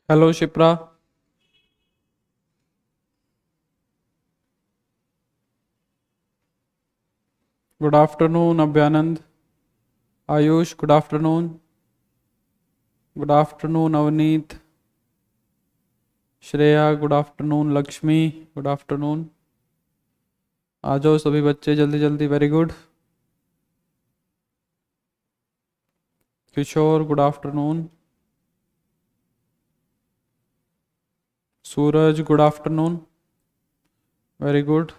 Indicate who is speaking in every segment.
Speaker 1: Hello Shipra. Good afternoon Abhyanand. Ayush good afternoon. Good afternoon Avneet. Shreya good afternoon. Lakshmi good afternoon. आ जाओ सभी बच्चे जल्दी जल्दी। Very good. Kishore good afternoon. Suraj good afternoon. Very good.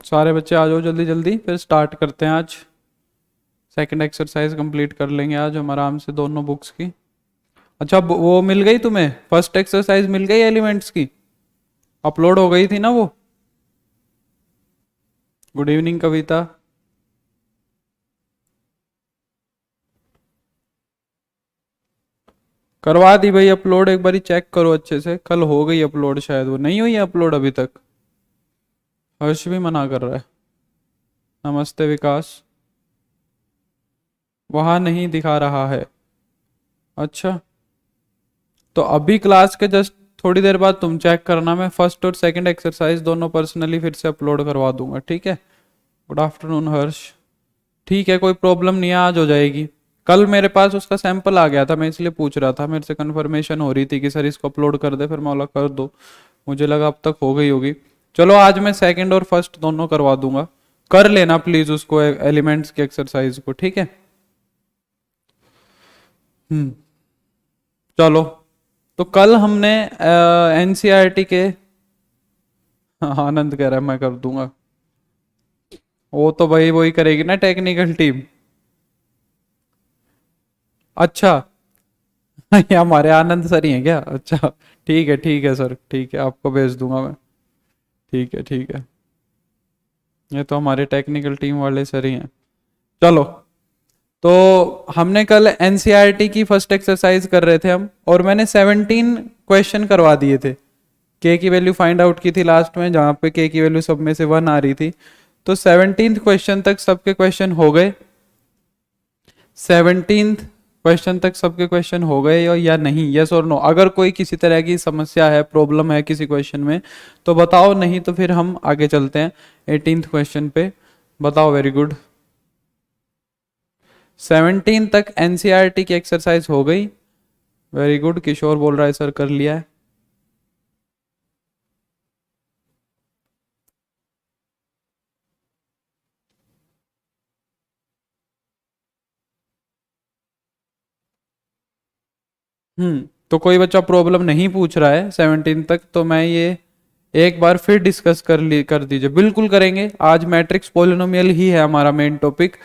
Speaker 1: सारे बच्चे आ जाओ जल्दी जल्दी, फिर स्टार्ट करते हैं आज। सेकंड एक्सरसाइज कंप्लीट कर लेंगे आज हम आराम से दोनों बुक्स की। अच्छा वो मिल गई तुम्हें? फर्स्ट एक्सरसाइज मिल गई एलिमेंट्स की? अपलोड हो गई थी ना वो? गुड इवनिंग कविता। करवा दी भाई अपलोड, एक बारी चेक करो अच्छे से। कल हो गई अपलोड, शायद वो नहीं हुई है अपलोड अभी तक। हर्ष भी मना कर रहा है। नमस्ते विकास। वहां नहीं दिखा रहा है। अच्छा, तो अभी क्लास के जस्ट थोड़ी देर बाद तुम चेक करना, मैं फर्स्ट और सेकंड एक्सरसाइज दोनों पर्सनली फिर से अपलोड करवा दूंगा, ठीक है? गुड आफ्टरनून हर्ष। ठीक है, कोई प्रॉब्लम नहीं है, आज हो जाएगी। कल मेरे पास उसका सैंपल आ गया था, मैं इसलिए पूछ रहा था। मेरे से कंफर्मेशन हो रही थी कि सर इसको अपलोड कर दे, फिर मैं बोला कर दो। मुझे लगा अब तक हो गई होगी। चलो आज मैं सेकंड और फर्स्ट दोनों करवा दूंगा। कर लेना प्लीज उसको, एलिमेंट्स की एक्सरसाइज को, ठीक है? हम्म। चलो, तो कल हमने एनसीईआरटी के आनंद कह रहा है मैं कर दूंगा। वो तो भाई वही करेगी ना टेक्निकल टीम। अच्छा। ये हमारे आनंद सर ही हैं क्या? अच्छा, ठीक है सर, ठीक है, आपको भेज दूंगा मैं। ठीक है। ये तो हमारे टेक्निकल टीम वाले सर ही हैं। चलो, तो हमने कल एनसीईआरटी की फर्स्ट एक्सरसाइज कर रहे थे हम, और मैंने 17 क्वेश्चन करवा दिए थे। के की वैल्यू फाइंड आउट की थी लास्ट में, जहां पे के की वैल्यू सब में से 1 आ रही थी। तो 17th क्वेश्चन तक सबके क्वेश्चन हो गए। 17th क्वेश्चन तक सबके क्वेश्चन हो गए या नहीं? यस और नो। अगर कोई किसी तरह की समस्या है, प्रॉब्लम है किसी क्वेश्चन में तो बताओ, नहीं तो फिर हम आगे चलते हैं 18th क्वेश्चन पे। बताओ। Very good. 17 तक एनसीईआरटी की एक्सरसाइज हो गई। Very good. किशोर बोल रहा है सर कर लिया है। तो कोई बच्चा प्रॉब्लम नहीं पूछ रहा है 17 तक, तो मैं ये एक बार फिर डिस्कस कर दीजिए। बिल्कुल करेंगे आज। मैट्रिक्स पोलिनोमियल ही है हमारा मेन टॉपिक।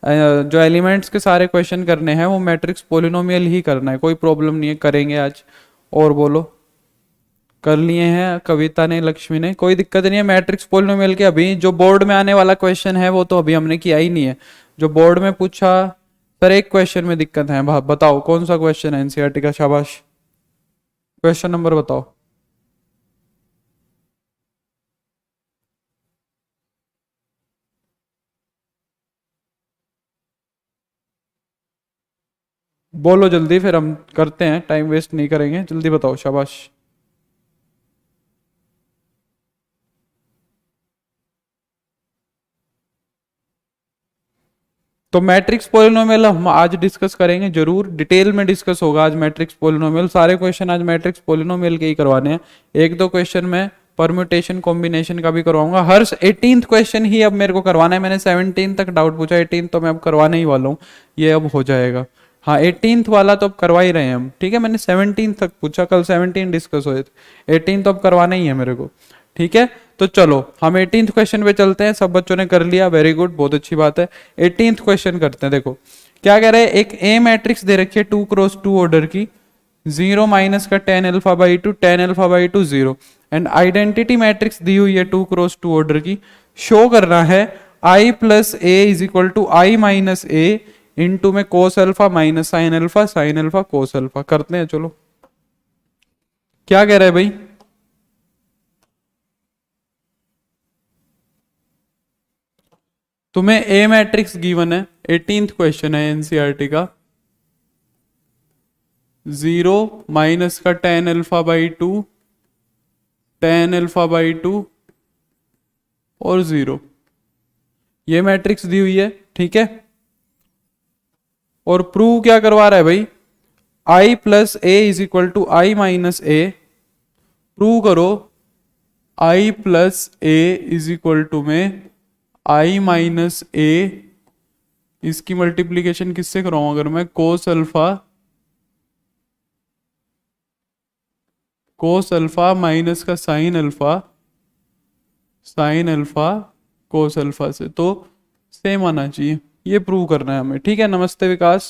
Speaker 1: जो एलिमेंट्स के सारे क्वेश्चन करने हैं वो मैट्रिक्स पोलिनोमियल ही करना है, कोई प्रॉब्लम नहीं है, करेंगे आज। और बोलो। कर लिए हैं कविता ने, लक्ष्मी ने, कोई दिक्कत नहीं है। मैट्रिक्स पोलिनोमियल के अभी जो बोर्ड में आने वाला क्वेश्चन है वो तो अभी हमने किया ही नहीं है। जो बोर्ड में पूछा, सर एक क्वेश्चन में दिक्कत है, बताओ कौन सा क्वेश्चन है एनसीईआरटी का? शाबाश। क्वेश्चन नंबर बताओ। बोलो जल्दी, फिर हम करते हैं, टाइम वेस्ट नहीं करेंगे, जल्दी बताओ। शाबाश। तो मैट्रिक्स पोलिनोमियल हम आज डिस्कस करेंगे, जरूर डिटेल में डिस्कस होगा आज मैट्रिक्स पोलिनोमियल। सारे क्वेश्चन आज मैट्रिक्स पोलिनोमियल के ही करवाने हैं। एक दो क्वेश्चन में परम्यूटेशन कॉम्बिनेशन का भी करवाऊंगा। हर 18th क्वेश्चन ही अब मेरे को करवाना है। मैंने 17 तक डाउट पूछा, 18 तो मैं अब करवाने ही वाला हूँ। ये अब हो जाएगा। हाँ, 18th वाला तो अब करवा ही रहे हैं हम, ठीक है? मैंने 17 तक पूछा, कल 17 डिस्कस हुए थे। 18 तो अब करवाना ही है मेरे को, ठीक है? तो चलो हम 18th क्वेश्चन पे चलते हैं। सब बच्चों ने कर लिया, वेरी गुड, बहुत अच्छी बात है। 18th क्वेश्चन करते हैं। देखो क्या कह रहे हैं। एक ए मैट्रिक्स दे रखी है 2x2 ऑर्डर की, 0 माइनस का tan alpha by 2, tan alpha by 2 0, and identity matrix दी हुई है 2x2 ऑर्डर की। शो करना है i plus A is equal to I minus A into में cos alpha minus sine alpha cos alpha. करते हैं, चलो। क्या कह रहा है भाई? तुम्हें ए मैट्रिक्स गिवन है, 18th क्वेश्चन है एनसीईआरटी का, 0 माइनस का tan alpha by 2, tan alpha by 2 और 0, ये मैट्रिक्स दी हुई है, ठीक है। और प्रूव क्या करवा रहा है भाई, i plus A is equal to I minus a. Prove करो i plus A is equal to में i माइनस ए, इसकी मल्टीप्लीकेशन किससे कराऊं अगर मैं, कोस अल्फा माइनस का साइन अल्फा कोस अल्फा से, तो सेम आना चाहिए, ये प्रूव करना है हमें, ठीक है। नमस्ते विकास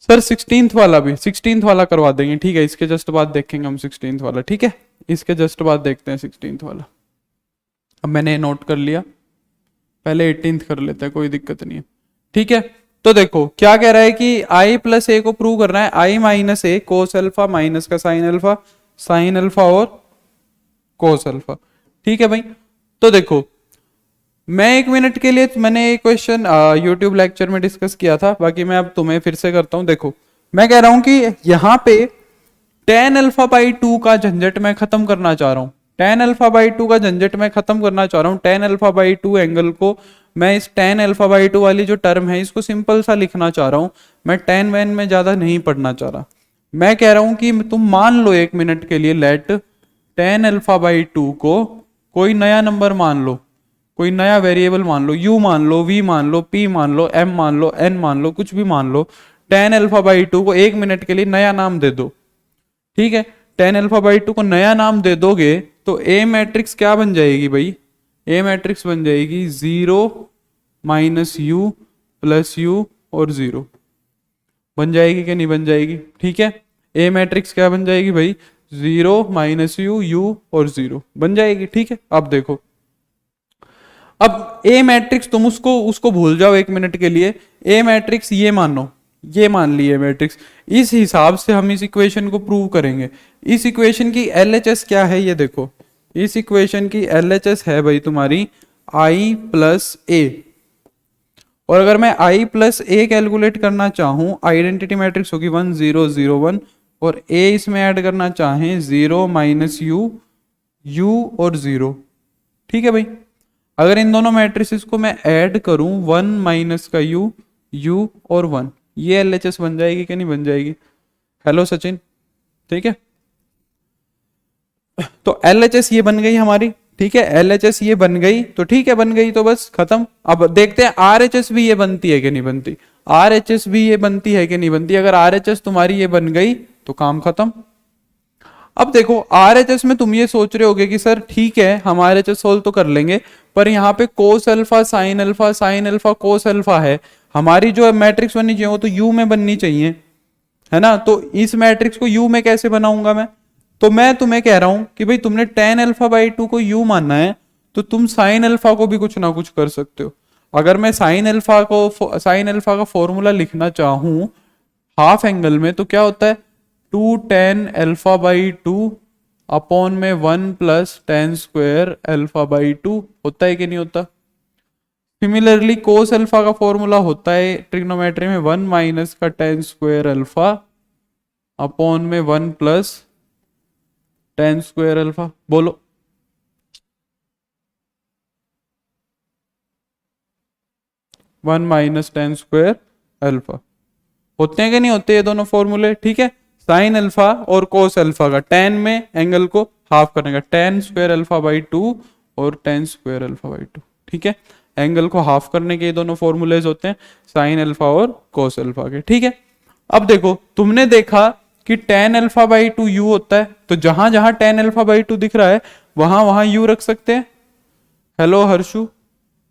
Speaker 1: सर, 16th वाला भी, 16th वाला करवा देंगे, ठीक है। इसके जस्ट बाद देखेंगे हम 16th वाला, ठीक है। इसके जस्ट बाद देखते हैं 16th वाला। अब मैंने नोट कर लिया, पहले 18th कर लेते हैं, कोई दिक्कत नहीं है, ठीक है। तो देखो क्या कह रहा है कि i प्लस ए को प्रूव करना है, i minus A cos alpha minus का साइन अल्फा और कोस अल्फा, ठीक है भाई। तो देखो मैं 1 मिनट के लिए, मैंने ये क्वेश्चन यूट्यूब लेक्चर में डिस्कस किया था, बाकी मैं अब तुम्हें फिर से करता हूं। देखो मैं कह रहा हूं कि यहां पे tan अल्फा बाई 2 का झंझट मैं खत्म करना चाह रहा हूं, tan अल्फा बाई 2 का झंझट मैं खत्म करना चाह रहा हूं। tan अल्फा बाई 2 एंगल को मैं इस tan अल्फा बाई 2 वाली जो टर्म है इसको सिंपल सा लिखना चाह रहा हूं, मैं tan वैन में ज्यादा नहीं पढ़ना चाह रहा। मैं कह रहा हूं कि तुम मान लो 1 मिनट के लिए, लेट tan अल्फा बाई 2 को कोई नया नंबर मान लो, कोई नया वेरिएबल मान लो, u मान लो, v मान लो, p मान लो, m मान लो, n मान लो, कुछ भी मान लो। tan अल्फा बाई 2 को 1 मिनट के लिए नया नाम दे दो, ठीक है। tan अल्फा बाई 2 को नया नाम दे दोगे तो ए मैट्रिक्स क्या बन जाएगी भाई, ए मैट्रिक्स बन जाएगी 0 माइनस यू प्लस यू और 0, बन जाएगी कि नहीं बन जाएगी, ठीक है। ए मैट्रिक्स क्या बन जाएगी भाई, 0 माइनस यू और 0 बन जाएगी, ठीक है। अब देखो, अब ए मैट्रिक्स तुम उसको भूल जाओ 1 मिनट के लिए, ए मैट्रिक्स ये मानो, ये मान ली ए मैट्रिक्स। इस हिसाब से हम इस इक्वेशन को प्रूव करेंगे। इस इक्वेशन की एलएचएस क्या है ये देखो, इस इक्वेशन की एलएचएस है भाई तुम्हारी i प्लस ए, और अगर मैं i प्लस ए कैलकुलेट करना चाहूं, आइडेंटिटी मैट्रिक्स होगी 1 0 0 1, और a इसमें ऐड करना चाहें 0 माइनस यू और 0, ठीक है भाई। अगर इन दोनों मैट्रिसेस को मैं ऐड करूं 1 माइनस का यू और 1, ये एलएचएस बन जाएगी कि नहीं बन जाएगी। हेलो सचिन, ठीक है। तो एलएचएस ये बन गई हमारी, ठीक है। एलएचएस ये बन गई तो ठीक है, बन गई तो बस खत्म। अब देखते हैं आरएचएस भी ये बनती है कि नहीं बनती, आरएचएस भी ये बनती है कि नहीं बनती। अगर आरएचएस तुम्हारी ये बन गई तो काम खत्म। अब देखो आरएचएस में तुम ये सोच रहे होगे कि सर ठीक है हम आरएचएस सोल्व तो कर लेंगे, पर यहाँ पे cos alpha sign alpha cos alpha है, हमारी जो मैट्रिक्स बननी चाहिए वो तो यू में बननी चाहिए, है ना। तो इस मैट्रिक्स को यू में कैसे बनाऊंगा मैं, तो मैं तुम्हें कह रहा हूं कि भाई तुमने tan अल्फा बाई 2 को u मानना है तो तुम साइन अल्फा को भी कुछ ना कुछ कर सकते हो। अगर मैं साइन अल्फा का फॉर्मूला लिखना चाहूं हाफ एंगल में तो क्या होता है, 2 tan अल्फा बाई 2 अपॉन में 1 plus tan square alpha by 2 होता है कि नहीं होता। सिमिलरली कोस अल्फा का फॉर्मूला होता है ट्रिग्नोमेट्री में 1 माइनस का tan स्क्वायर अल्फा अपॉन में 1 प्लस tan स्क्वायर अल्फा। बोलो one minus tan square alpha होते हैं कि नहीं होते ये दोनों फॉर्मूले, ठीक है। साइन अल्फा और कोस अल्फा का tan में एंगल को हाफ करने का, tan स्क्वायर अल्फा बाई 2 और tan स्क्वायर अल्फा बाई 2, ठीक है। एंगल को हाफ करने के ये दोनों फॉर्मूलेज होते हैं साइन अल्फा और कोस अल्फा के, ठीक है। अब देखो तुमने देखा कि tan अल्फा बाई 2 u होता है, तो जहां जहां tan अल्फा बाई 2 दिख रहा है वहां वहां u रख सकते हैं। हेलो हर्षु,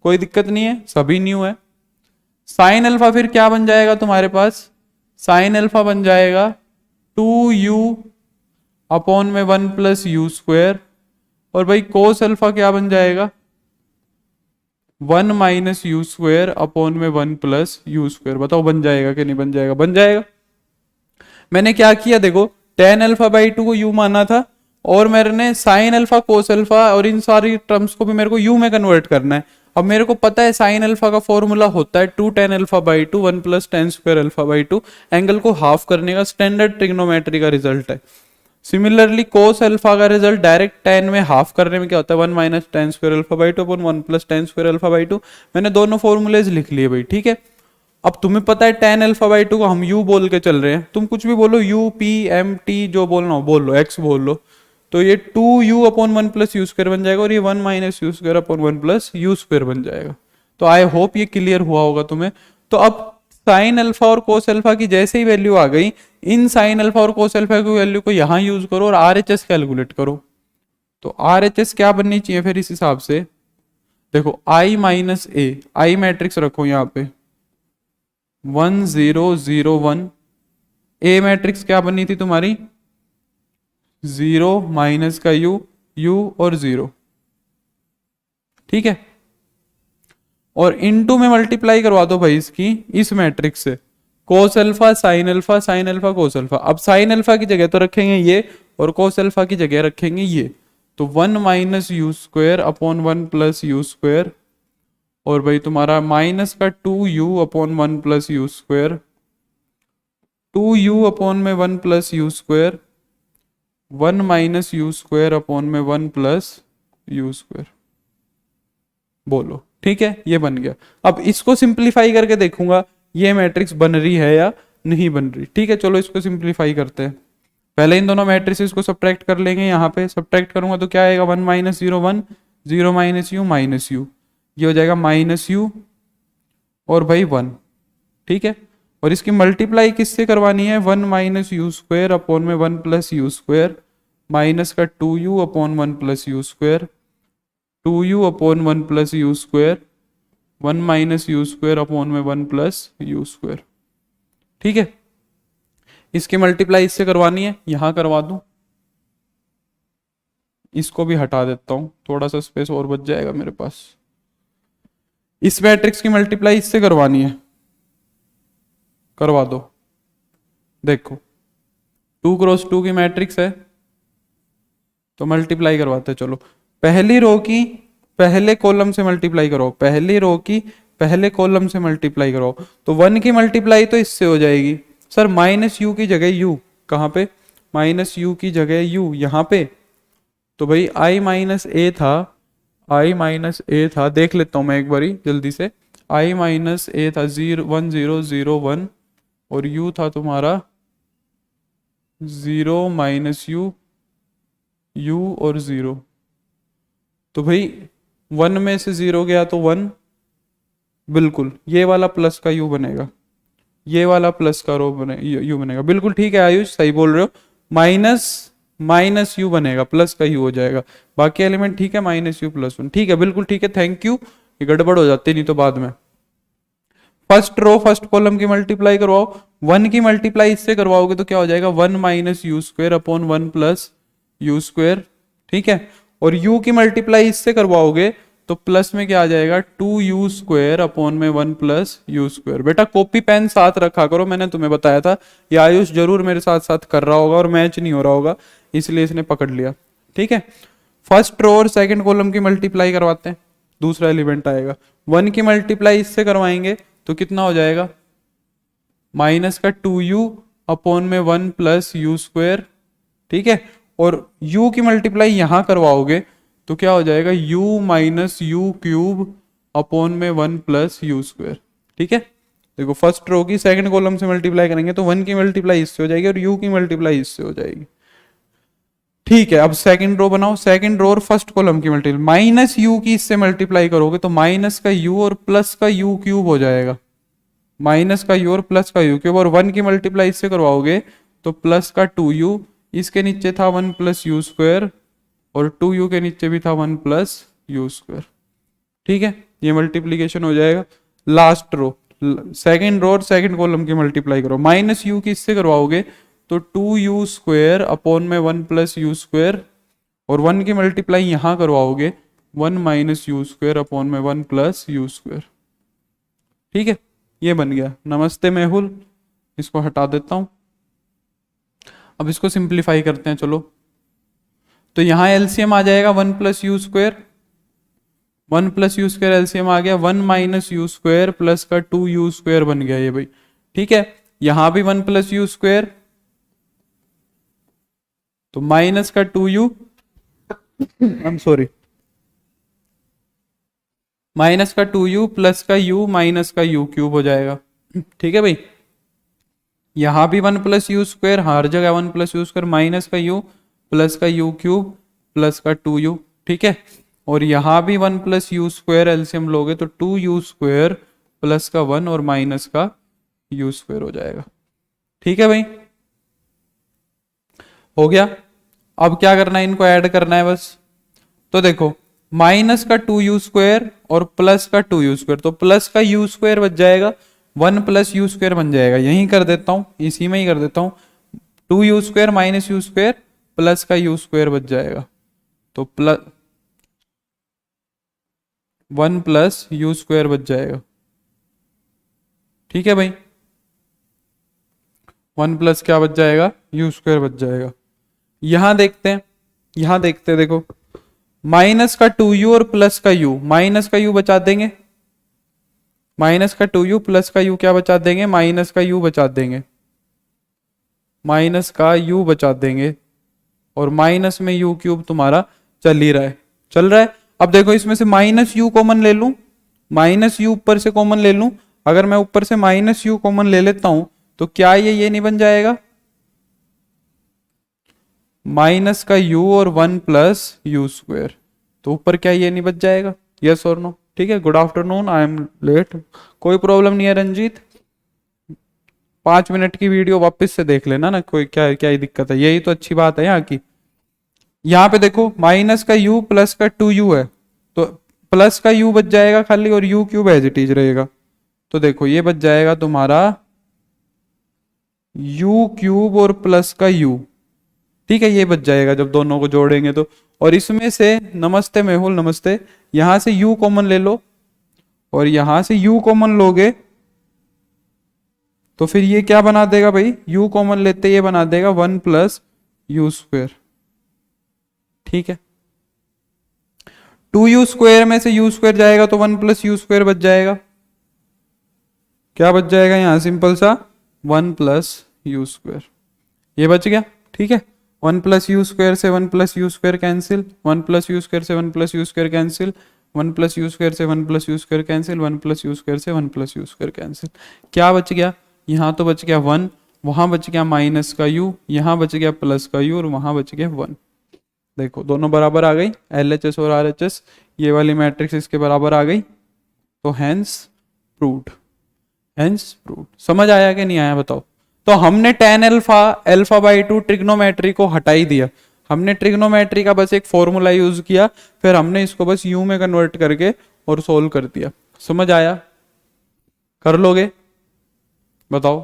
Speaker 1: कोई दिक्कत नहीं है, सभी न्यू है। साइन अल्फा फिर क्या बन जाएगा तुम्हारे पास, साइन अल्फा बन जाएगा 2u अपॉन में 1 प्लस यू स्क्वायर, और भाई कोस अल्फा क्या बन जाएगा 1 माइनस यू स्क्वायर अपॉन में 1 प्लस यू स्क्वायर। बताओ बन जाएगा कि नहीं बन जाएगा, बन जाएगा। मैंने क्या किया देखो, tan अल्फा बाई 2 को u माना था और मैंने साइन अल्फा कोस अल्फा और इन सारी टर्म्स को भी मेरे को u में कन्वर्ट करना है। अब मेरे को पता है साइन अल्फा का फॉर्मूला होता है 2 tan alpha by 2 1 plus ten square alpha by 2, angle को हाफ करने का स्टैंडर्ड ट्रिग्नोमेट्री का रिजल्ट है। सिमिलरली कोस अल्फा का रिजल्ट डायरेक्ट tan में हाफ करने में क्या होता है 1 minus ten square alpha by 2 upon 1 plus ten square alpha by 2। मैंने दोनों फॉर्मूलेज लिख लिए भाई, ठीक है। अब तुम्हें पता है tan अल्फा बाई 2 को हम u बोल के चल रहे हैं, तुम कुछ भी बोलो u p m t जो बोलना हो बोल लो, x बोल लो, तो ये 2u upon 1 plus u square बन जाएगा और ये 1 minus u square upon 1 plus u square बन जाएगा। तो आई होप ये क्लियर हुआ होगा तुम्हें। तो अब साइन अल्फा और कोस अल्फा की जैसे ही वैल्यू आ गई, इन साइन अल्फा और कोस अल्फा की वैल्यू को यहां यूज करो और RHS कैलकुलेट करो। तो RHS क्या बननी चाहिए फिर इस हिसाब से, देखो I minus A, I matrix रखो यहाँ पे 1 0 0 1, ए मैट्रिक्स क्या बननी थी तुम्हारी 0 माइनस का u और 0, ठीक है। और इनटू में मल्टीप्लाई करवा दो भाई इसकी इस मैट्रिक्स से, cos alpha sine alpha sign alpha cos alpha. अब साइन अल्फा की जगह तो रखेंगे ये और कोस अल्फा की जगह रखेंगे ये, तो 1 minus u square upon 1 plus u square, और भाई तुम्हारा माइनस का 2u upon 1 plus u square, 2u upon में 1 plus u square, 1 minus u square upon में 1 प्लस यू स्क्वायर, बोलो ठीक है, ये बन गया। अब इसको सिंप्लीफाई करके देखूंगा ये मैट्रिक्स बन रही है या नहीं बन रही, ठीक है। चलो इसको सिंप्लीफाई करते हैं। पहले इन दोनों मैट्रिसेस को सब्ट्रैक्ट कर लेंगे, यहाँ पे सब्ट्रैक्ट करूंगा तो क्या आएगा 1 minus 0 1 0 minus you minus you, ये हो जाएगा माइनस यू और भाई 1, ठीक है। और इसकी मल्टीप्लाई किससे करवानी है 1 माइनस यू स्क्वायर अपॉन में 1 प्लस यू स्क्वायर, माइनस का 2u upon 1 plus u square, 2u upon 1 plus u square, 1 minus u square upon में 1 प्लस यू स्क्वायर, ठीक है। इसकी मल्टीप्लाई इससे करवानी है, यहां करवा दूं, इसको भी हटा देता हूं, थोड़ा सा स्पेस और बच जाएगा मेरे पास। इस मैट्रिक्स की मल्टीप्लाई इससे करवानी है, करवा दो। देखो 2 क्रॉस 2 की मैट्रिक्स है तो मल्टीप्लाई करवाते, चलो पहली रो की पहले कॉलम से मल्टीप्लाई करो, पहली रो की पहले कॉलम से मल्टीप्लाई करो, तो 1 की मल्टीप्लाई तो इससे हो जाएगी। सर माइनस यू की जगह यू, कहाँ पे माइनस यू की जगह यू यहाँ पे, तो भाई i माइनस ए था, i माइनस ए था, देख लेता हूं मैं एक बारी जल्दी से, i माइनस ए था 1 0 0 1 और u था तुम्हारा 0 माइनस u और 0, तो भाई 1 में से 0 गया तो 1, बिल्कुल ये वाला प्लस का u बनेगा, ये वाला प्लस का रो बने u बनेगा, बिल्कुल ठीक है आयुष सही बोल रहे हो। माइनस यू बनेगा, प्लस का यू हो जाएगा, बाकी एलिमेंट ठीक है माइनस यू प्लस 1, ठीक है बिल्कुल ठीक है, थैंक यू। ये गड़बड़ हो जाती नहीं तो बाद में। फर्स्ट रो फर्स्ट कॉलम की मल्टीप्लाई करवाओ, 1 की मल्टीप्लाई इससे करवाओगे तो क्या हो जाएगा 1 minus u square upon 1 plus u square, ठीक है। और u की मल्टीप्लाई इससे करवाओगे तो प्लस में क्या आ जाएगा 2u स्क्वायर अपॉन में 1 प्लस यू स्क्वायर। बेटा कॉपी पेन साथ रखा करो, मैंने तुम्हें बताया था, ये आयुष जरूर मेरे साथ साथ कर रहा होगा और मैच नहीं हो रहा होगा इसलिए इसने पकड़ लिया, ठीक है। फर्स्ट रो और सेकंड कॉलम की मल्टीप्लाई करवाते हैं, दूसरा एलिमेंट आएगा, 1 की मल्टीप्लाई इससे करवाएंगे तो कितना हो जाएगा माइनस का 2u अपॉन में 1 प्लस यू स्क्वायर, ठीक है। और u की मल्टीप्लाई यहां करवाओगे तो क्या हो जाएगा u minus u cube upon में 1 प्लस यू स्क्वायर, ठीक है। देखो फर्स्ट रो की सेकंड कॉलम से मल्टीप्लाई करेंगे तो 1 की मल्टीप्लाई इससे हो जाएगी और u की मल्टीप्लाई इससे हो जाएगी, ठीक है। अब सेकंड रो बनाओ, सेकंड रो और फर्स्ट कॉलम की मल्टीप्लाई, माइनस यू की इससे मल्टीप्लाई करोगे तो माइनस का u और प्लस का u क्यूब हो जाएगा, माइनस का u और प्लस का u क्यूब, और 1 की मल्टीप्लाई इससे करवाओगे तो प्लस का 2u, इसके नीचे था 1 प्लस यू स्क्वायर और 2u के नीचे भी था 1 प्लस यू स्क्वायर, ठीक है। ये मल्टीप्लीकेशन हो जाएगा। लास्ट रो सेकंड रो और सेकंड कॉलम की मल्टीप्लाई करो, माइनस यू की इससे करवाओगे तो 2u स्क्वायर अपॉन में 1 प्लस यू स्क्वायर, और 1 की मल्टीप्लाई यहां करवाओगे 1 माइनस यू स्क्वायर अपॉन में 1 प्लस यू स्क्वायर, ठीक है। ये बन गया। नमस्ते मेहुल, इसको हटा देता हूं। अब इसको सिंप्लीफाई करते हैं, चलो। तो यहां एलसीएम आ जाएगा 1 plus u square one plus u square LCM आ गया, one minus u square plus का टू यू स्क्वायर बन गया ये भाई, ठीक है। यहां भी वन प्लस यू स्क्वायर, तो माइनस का two u, I am sorry, minus का टू यू प्लस का यू माइनस का यू क्यूब हो जाएगा, ठीक है भाई। यहां भी वन प्लस यू स्क्वायर, हर जगह one plus u square, minus का यू प्लस का यू क्यूब प्लस का टू यू, ठीक है। और यहां भी one plus u square LCM लोगे तो टू यू स्क्वायर प्लस का वन और माइनस का यू स्क्वायर हो जाएगा, ठीक है भाई। हो गया। अब क्या करना है, इनको ऐड करना है बस। तो देखो माइनस का टू यू स्क्वायर और प्लस का टू यू स्क्वायर, तो प्लस का यू स्क्वायर बच जाएगा, वन प्लस यू स्क्वायर बन जाएगा, यही कर देता हूं, इसी में ही कर देता हूं, two u square minus u square plus का यू स्क्वायर बच जाएगा, तो plus one plus u square बच जाएगा, ठीक है भाई। वन प्लस क्या बच जाएगा, यू स्क्वायर बच जाएगा। यहां देखते हैं, यहां देखते हैं, देखो माइनस का टू यू और प्लस का यू, माइनस का यू बचा देंगे, माइनस का टू यू प्लस का यू क्या बचा देंगे, माइनस का यू बचा देंगे, माइनस का यू बचा देंगे, और माइनस में यू क्यूब तुम्हारा चल ही रहा है, चल रहा है। अब देखो इसमें से माइनस यू कॉमन ले लूं, माइनस यू ऊपर से कॉमन ले लूं, अगर मैं ऊपर से माइनस यू कॉमन ले लेता हूं तो क्या ये नहीं बन जाएगा, माइनस का u और वन प्लस यू स्क्वायर, तो ऊपर क्या ये नहीं बच जाएगा, यस और नो, ठीक है। Good afternoon, I am late, कोई प्रॉब्लम नहीं है रंजीत, 5 मिनट की वीडियो वापस से देख लेना ना, कोई क्या क्या ही दिक्कत है, यही तो अच्छी बात है यहाँ की। यहाँ पे देखो माइनस का u प्लस का टू यू है, तो प्लस का u बच जाएगा खाली और u cube as it is रहेगा, तो देखो ये बच जाएगा तुम्हारा u क्यूब और प्लस का u, ठीक है, ये बच जाएगा जब दोनों को जोड़ेंगे तो। और इसमें से नमस्ते मेहुल नमस्ते, यहां से u कॉमन ले लो और यहां से u कॉमन लोगे तो फिर ये क्या बना देगा भाई, u कॉमन लेते ये बना देगा वन प्लस यू स्क्वायर, ठीक है। टू यू स्क्वायर में से यू स्क्वायर जाएगा तो वन प्लस यू स्क्वायर बच जाएगा, क्या बच जाएगा यहां सिंपल सा वन प्लस यू स्क्वायर, ये बच गया, ठीक है। वन प्लस यू स्क्वायर से one plus u square cancel, one plus u square से one plus u square cancel, one plus u square से one plus u square cancel, one plus u square से one plus u square cancel, क्या बच गया, यहाँ तो बच गया वन, वहां बच गया माइनस का यू, यहाँ बच गया प्लस का यू और वहां बच गया वन। देखो दोनों बराबर आ गई, LHS और RHS, ये वाली मैट्रिक्स इसके बराबर आ गई, तो हैंस प्रूव्ड, हैंस प्रूव्ड। समझ आया कि नहीं आया बताओ। तो हमने tan alpha alpha by two trigonometry को हटा ही दिया, हमने ट्रिग्नोमेट्री का बस एक फॉर्मूला यूज किया, फिर हमने इसको बस यू में कन्वर्ट करके और सोल्व कर दिया। समझ आया, कर लोगे बताओ।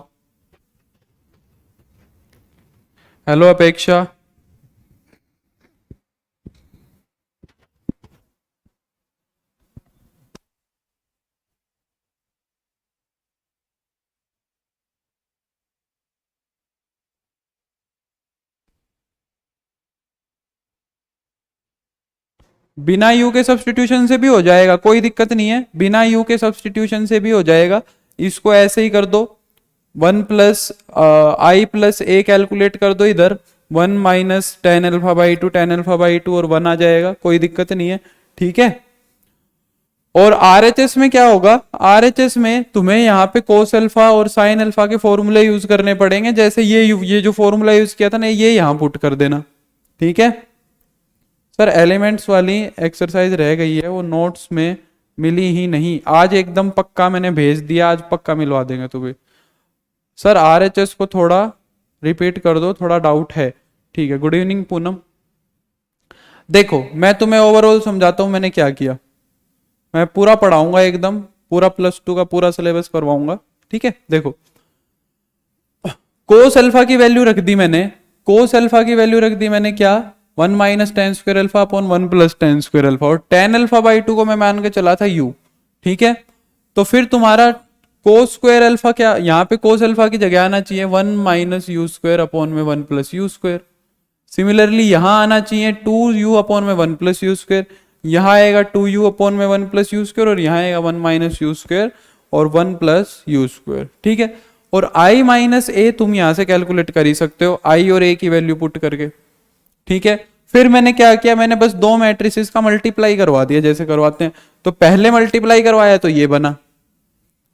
Speaker 1: हेलो अपेक्षा, बिना यू के सब्सटीट्यूशन से भी हो जाएगा, कोई दिक्कत नहीं है, बिना यू के सब्सटीट्यूशन से भी हो जाएगा। इसको ऐसे ही कर दो, वन प्लस आई प्लस ए कैलकुलेट कर दो इधर, one minus tan alpha by two, tan alpha by two और वन आ जाएगा, कोई दिक्कत नहीं है, ठीक है। और RHS में क्या होगा, RHS में तुम्हें यहाँ पे कोस अल्फा और साइन अल्फा के फॉर्मूले यूज करने पड़ेंगे, जैसे ये जो फॉर्मूला यूज किया था ना, ये यहाँ पुट कर देना, ठीक है। सर एलिमेंट्स वाली एक्सरसाइज रह गई है, वो नोट्स में मिली ही नहीं, आज एकदम पक्का मैंने भेज दिया, आज पक्का मिलवा देंगे तुम्हें। सर RHS को थोड़ा रिपीट कर दो, थोड़ा डाउट है, ठीक है। Good evening Poonam. देखो मैं तुम्हें ओवरऑल समझाता हूं मैंने क्या किया, मैं पूरा पढ़ाऊंगा एकदम, पूरा +2 का पूरा सिलेबस करवाऊंगा, ठीक है। देखो कोस अल्फा की वैल्यू रख दी मैंने, कोस अल्फा की वैल्यू रख दी मैंने क्या, one minus ten square alpha upon one plus ten square alpha, और टेन अल्फा बाई टू को मैं मान के चला था यू, ठीक है। तो फिर तुम्हारा कोस स्क्वायर अल्फा क्या, यहाँ पे कोस अल्फा की जगह आना चाहिए one minus u square upon में one plus u square. Similarly यहां आना चाहिए टू यू अपॉन में वन प्लस यू स्क्वायर, यहाँ आएगा 2u अपॉन में 1 प्लस यू स्क्वायर, और यहाँ आएगा 1 माइनस यू स्क्वायर और 1 प्लस यू स्क्वायर, ठीक है। और i माइनस ए तुम यहाँ से कैलकुलेट कर ही सकते हो, i और a की वैल्यू पुट करके, ठीक है। फिर मैंने क्या किया, मैंने बस दो मैट्रिसेस का मल्टीप्लाई करवा दिया जैसे करवाते हैं। तो पहले मल्टीप्लाई करवाया तो ये बना,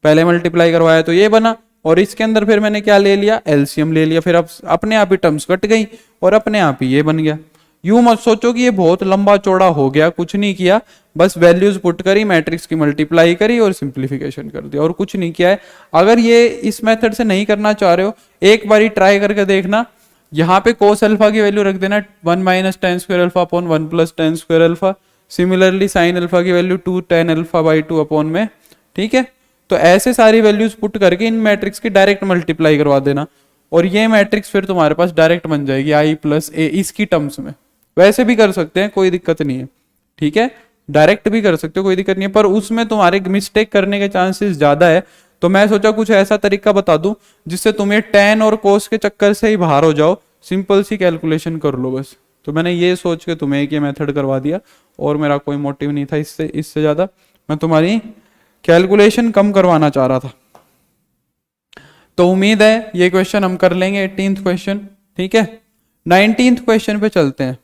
Speaker 1: पहले मल्टीप्लाई करवाया तो ये बना, और इसके अंदर फिर मैंने क्या ले लिया, एलसीएम ले लिया। फिर अब अपने आप ही टर्म्स कट गई और अपने आप ही ये बन गया। यूं मत सोचो कि ये बहुत लंबा चौड़ा हो गया, कुछ नहीं किया, बस वैल्यूज पुट करी, मैट्रिक्स की मल्टीप्लाई करी और सिंप्लीफिकेशन कर दिया, और कुछ नहीं किया है। अगर ये इस मेथड से नहीं करना चाह रहे हो, एक बारी ट्राई करके देखना, यहाँ पे कोस अल्फा की वैल्यू रख देना 1 minus ten square alpha upon 1 plus ten square alpha. Similarly sine alpha की value 2 tan alpha by 2 upon में, ठीक है। तो ऐसे सारी वैल्यूज पुट करके इन मैट्रिक्स की डायरेक्ट मल्टीप्लाई करवा देना, और ये मैट्रिक्स फिर तुम्हारे पास डायरेक्ट बन जाएगी आई प्लस ए इसकी टर्म्स में। वैसे भी कर सकते हैं, कोई दिक्कत नहीं है, ठीक है, डायरेक्ट भी कर सकते हो, कोई दिक्कत नहीं है, पर उसमें तुम्हारे मिस्टेक करने के चांसेस ज्यादा है। तो मैं सोचा कुछ ऐसा तरीका बता दूं जिससे तुम्हें टेन और कोस के चक्कर से ही बाहर हो जाओ, सिंपल सी कैलकुलेशन कर लो बस। तो मैंने ये सोच के तुम्हें एक ये मेथड करवा दिया, और मेरा कोई मोटिव नहीं था इससे ज्यादा, मैं तुम्हारी कैलकुलेशन कम करवाना चाह रहा था। तो उम्मीद है ये क्वेश्चन हम कर लेंगे, 18th क्वेश्चन, ठीक है। 19th क्वेश्चन पे चलते हैं।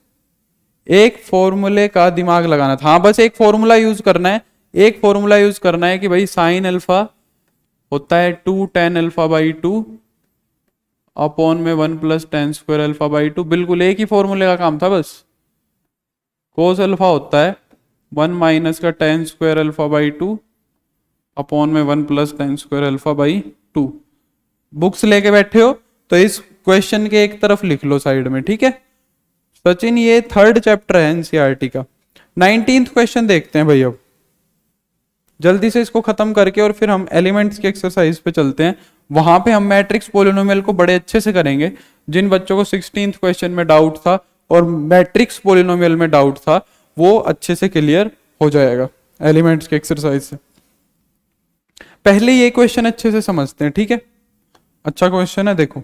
Speaker 1: एक फॉर्मूले का दिमाग लगाना था, हाँ बस एक फॉर्मूला यूज करना है, एक फॉर्मूला यूज करना है कि भाई साइन अल्फा होता है 2 tan अल्फा बाई 2 अपॉन में 1 plus ten square alpha by 2, बिल्कुल एक ही फॉर्मूले का काम था बस। कोस अल्फा होता है 1 माइनस का ten square alpha by 2 upon में 1 plus ten square alpha by 2। Books लेके बैठे हो तो इस क्वेश्चन के एक तरफ लिख लो साइड में, ठीक है। सचिन ये 3rd चैप्टर है एनसीईआरटी का। 19th क्वेश्चन देखते हैं भाई, अब जल्दी से इसको खत्म करके और फिर हम एलिमेंट्स की एक्सरसाइज पे चलते हैं। वहां पे हम मैट्रिक्स पोलिनोमियल को बड़े अच्छे से करेंगे। जिन बच्चों को 16th क्वेश्चन में डाउट था और मैट्रिक्स पोलिनोमियल में डाउट था, वो अच्छे से क्लियर हो जाएगा एलिमेंट्स की एक्सरसाइज से। पहले ये क्वेश्चन अच्छे से समझते हैं, ठीक है। अच्छा क्वेश्चन है, देखो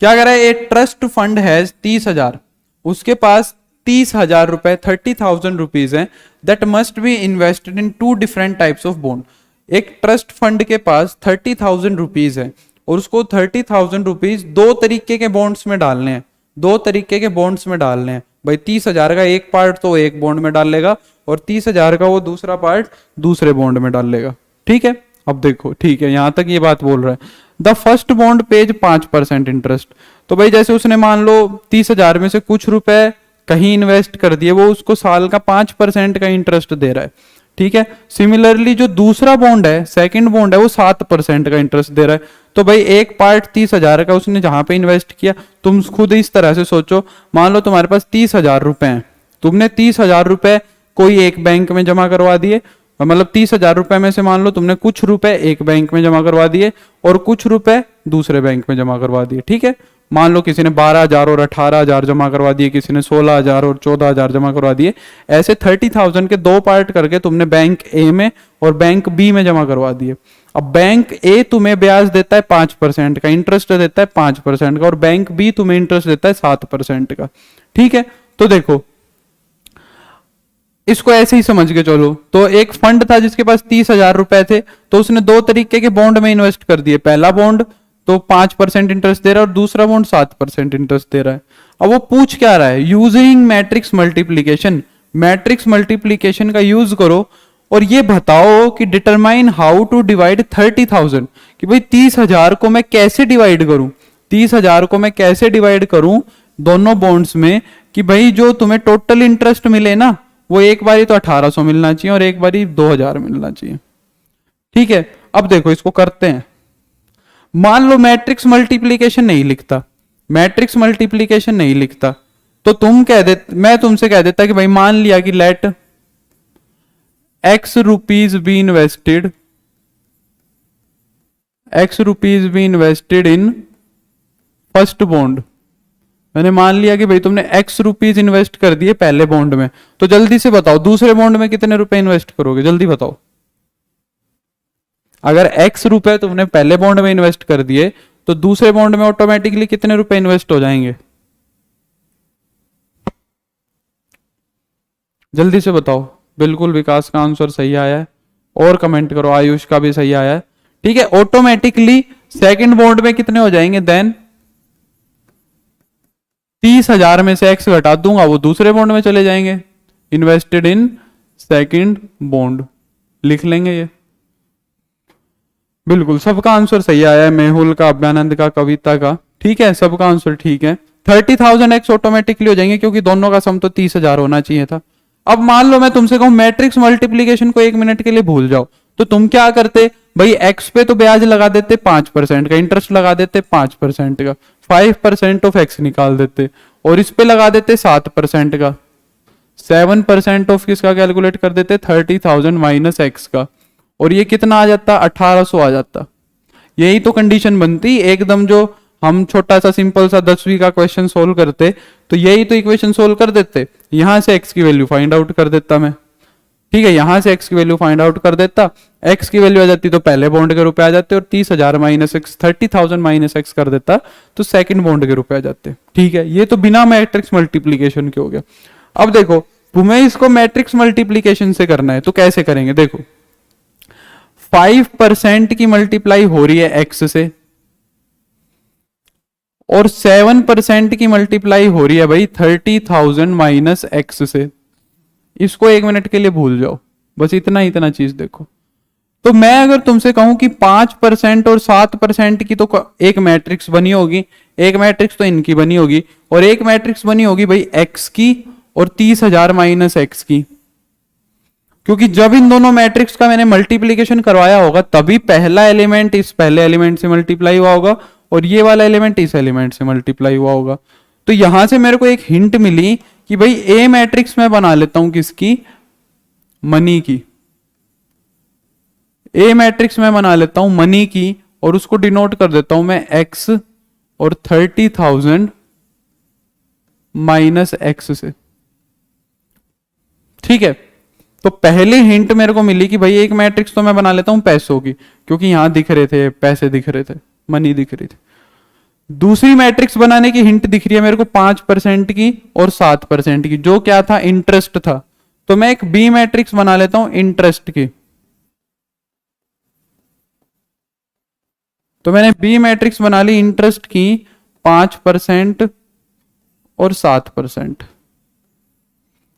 Speaker 1: क्या कह रहा है, ए ट्रस्ट फंड हैज 30,000, उसके पास 30,000 रुपए 30,000 रुपीज है, that must be invested in 2 different types of bond. एक ट्रस्ट फंड के पास 30,000 रुपीज है और उसको 30,000 रुपीज 2 तरीके के बॉन्ड्स में डालने हैं, 2 तरीके के बॉन्ड्स में डालने हैं। भाई 30,000 का एक पार्ट तो एक बॉन्ड में डाल लेगा और 30,000 का वो दूसरा पार्ट दूसरे बॉन्ड में डाल लेगा, ठीक है। अब देखो, ठीक है, यहां तक ये बात बोल रहा है। The first bond page 5% interest. तो भाई जैसे उसने मान लो 30,000 में से कुछ रुपए कहीं इन्वेस्ट कर दिए, वो उसको साल का 5% का इंटरेस्ट दे रहा है, ठीक है। सिमिलरली जो दूसरा बॉन्ड है, सेकंड बॉन्ड है, वो 7% का इंटरेस्ट दे रहा है। तो भाई एक पार्ट 30,000 का उसने जहां पे इन्वेस्ट किया, तुम खुद इस तरह से सोचो, मान लो तुम्हारे पास 30,000 रुपए हैं, तुमने 30,000 रुपए कोई एक बैंक में जमा करवा दिए, मतलब 30,000 रुपए में से मान लो तुमने कुछ रुपए एक बैंक में जमा करवा दिए और कुछ रुपए दूसरे बैंक में जमा करवा दिए, ठीक है। मान लो किसी ने 12,000 और 18,000 जमा करवा दिए, किसी ने 16,000 और 14,000 जमा करवा दिए। ऐसे 30,000 के 2 पार्ट करके तुमने बैंक ए में और बैंक बी में जमा करवा दिए। अब बैंक ए तुम्हें ब्याज देता है 5% का, इंटरेस्ट देता है 5% का, और बैंक बी तुम्हें इंटरेस्ट देता है 7% का, ठीक है। तो देखो इसको ऐसे ही समझ के चलो। तो एक फंड था जिसके पास 30,000 रुपए थे, तो उसने 2 तरीके के बॉन्ड में इन्वेस्ट कर दिए। पहला बॉन्ड तो 5% इंटरेस्ट दे रहा है और दूसरा बॉन्ड 7% इंटरेस्ट दे रहा है। अब वो पूछ क्या रहा है, using matrix multiplication, matrix multiplication का यूज करो और ये बताओ कि डिटरमाइन हाउ टू डिवाइड 30,000, कि भाई 30,000 को मैं कैसे डिवाइड करूं, 30,000 को मैं कैसे डिवाइड करूं दोनों बॉन्ड्स में, कि भाई जो तुम्हें टोटल इंटरेस्ट मिले ना, वो एक बारी तो 1,800 मिलना चाहिए और एक बारी 2,000 मिलना चाहिए, ठीक है। अब देखो इसको करते हैं। मान लो मैट्रिक्स मल्टीप्लीकेशन नहीं लिखता, मैट्रिक्स मल्टीप्लीकेशन नहीं लिखता, तो तुम कह दे, मैं तुमसे कह देता कि भाई मान लिया कि let x rupees be invested, x rupees be invested in first bond. मैंने मान लिया कि भाई तुमने x रुपीज इन्वेस्ट कर दिए पहले बॉन्ड में, तो जल्दी से बताओ दूसरे बॉन्ड में कितने रुपए इन्वेस्ट करोगे, जल्दी बताओ। अगर x रुपए तुमने पहले बॉन्ड में इन्वेस्ट कर दिए तो दूसरे बॉन्ड में ऑटोमेटिकली कितने रुपए इन्वेस्ट हो जाएंगे, जल्दी से बताओ। बिल्कुल विकास का आंसर सही आया है, और कमेंट करो। आयुष का भी सही आया है। ठीक है, ऑटोमेटिकली सेकंड बॉन्ड में कितने हो जाएंगे देन, 30,000 में से एक्स घटा दूंगा, वो दूसरे बॉन्ड में चले जाएंगे। इन्वेस्टेड इन सेकंड बॉन्ड लिख लेंगे ये। बिल्कुल सबका आंसर सही आया है, मेहुल का, अभ्यानंद का, कविता का। ठीक है, सबका आंसर ठीक है। 30,000 एक्स ऑटोमेटिकली हो जाएंगे क्योंकि दोनों का सम तो 30,000 होना चाहिए था। अब मान लो मैं तुमसे कहूं मैट्रिक्स मल्टीप्लीकेशन को 1 मिनट के लिए भूल जाओ, तो तुम क्या करते भाई, एक्स पे तो ब्याज लगा देते 5% का, इंटरेस्ट लगा देते 5% का, 5% ऑफ एक्स निकाल देते, और इस पे लगा देते 7% का, 7% ऑफ किसका कैलकुलेट कर देते, 30,000 माइनस एक्स का, और ये कितना आ जाता, 1800 आ जाता। यही तो कंडीशन बनती एकदम, जो हम छोटा सा सिंपल सा 10वीं का क्वेश्चन सोल्व करते तो यही तो इक्वेशन सोल्व कर देते। यहां से एक्स की वैल्यू फाइंड आउट कर देता मैं। ठीक है, यहां से एक्स की वैल्यू फाइंड आउट कर देता, एक्स की वैल्यू आ जाती तो पहले बॉन्ड के रुपए आ जाते, और 30,000 माइनस एक्स, 30,000 माइनस एक्स कर देता तो सेकंड बॉन्ड के रुपए आ जाते। ठीक है, ये तो बिना मैट्रिक्स मल्टीप्लीकेशन के हो गया। अब देखो तुम्हें इसको मैट्रिक्स मल्टीप्लीकेशन से करना है, तो कैसे करेंगे, देखो 5% की मल्टीप्लाई हो रही है एक्स से, और 7% की मल्टीप्लाई हो रही है भाई 30,000 माइनस एक्स से। इसको 1 मिनट के लिए भूल जाओ, बस इतना इतना चीज देखो। तो मैं अगर तुमसे कहूं कि 5% और 7% की तो एक मैट्रिक्स बनी होगी, एक मैट्रिक्स तो इनकी बनी होगी, और एक मैट्रिक्स बनी होगी भाई एक्स की और 30,000 माइनस एक्स की। क्योंकि जब इन दोनों मैट्रिक्स का मैंने मल्टीप्लीकेशन करवाया होगा तभी पहला एलिमेंट इस पहले एलिमेंट से मल्टीप्लाई हुआ होगा, और ये वाला एलिमेंट इस एलिमेंट से मल्टीप्लाई हुआ होगा। तो यहां से मेरे को एक हिंट मिली कि भाई ए मैट्रिक्स मैं बना लेता हूं किसकी, मनी की। ए मैट्रिक्स मैं बना लेता हूं मनी की, और उसको डिनोट कर देता हूं मैं एक्स और 30,000 माइनस एक्स से। ठीक है, तो पहले हिंट मेरे को मिली कि भाई एक मैट्रिक्स तो मैं बना लेता हूं पैसों की, क्योंकि यहां दिख रहे थे पैसे, दिख रहे थे, मनी दिख रही थी। दूसरी मैट्रिक्स बनाने की हिंट दिख रही है मेरे को 5% की और 7% की, जो क्या था, इंटरेस्ट था। तो मैं एक बी मैट्रिक्स बना लेता हूं इंटरेस्ट की। तो मैंने बी मैट्रिक्स बना ली इंटरेस्ट की 5% और 7%।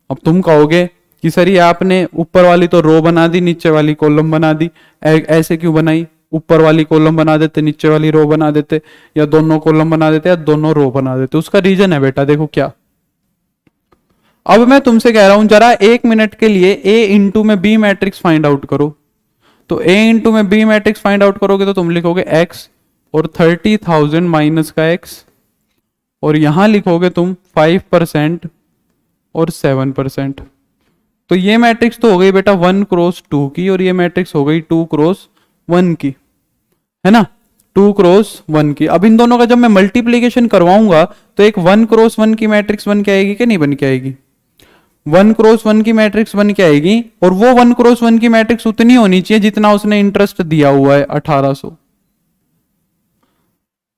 Speaker 1: अब तुम कहोगे कि सर ये आपने ऊपर वाली तो रो बना दी, नीचे वाली कॉलम बना दी, ऐसे क्यों बनाई, ऊपर वाली कॉलम बना देते, नीचे वाली रो बना देते, या दोनों कॉलम बना देते या दोनों रो बना देते। उसका रीजन है बेटा, देखो क्या। अब मैं तुमसे कह रहा हूं जरा 1 मिनट के लिए ए इंटू में बी मैट्रिक्स फाइंड आउट करो। तो ए इंटू में बी मैट्रिक्स फाइंड आउट करोगे तो तुम लिखोगे एक्स और 30,000 माइनस का एक्स, और यहां लिखोगे तुम 5% और 7%। तो ये मैट्रिक्स तो हो गई बेटा 1 क्रॉस 2 की, और ये मैट्रिक्स हो गई 2 क्रॉस 1 की, है ना, 2 क्रॉस 1 की। अब इन दोनों का जब मैं मल्टीप्लीकेशन करवाऊंगा तो एक 1 क्रॉस 1 की मैट्रिक्स बन के आएगी कि नहीं बन के आएगी, 1 क्रॉस 1 की मैट्रिक्स बन के आएगी। और वो 1 क्रॉस 1 की मैट्रिक्स उतनी होनी चाहिए जितना उसने इंटरेस्ट दिया हुआ है 1800।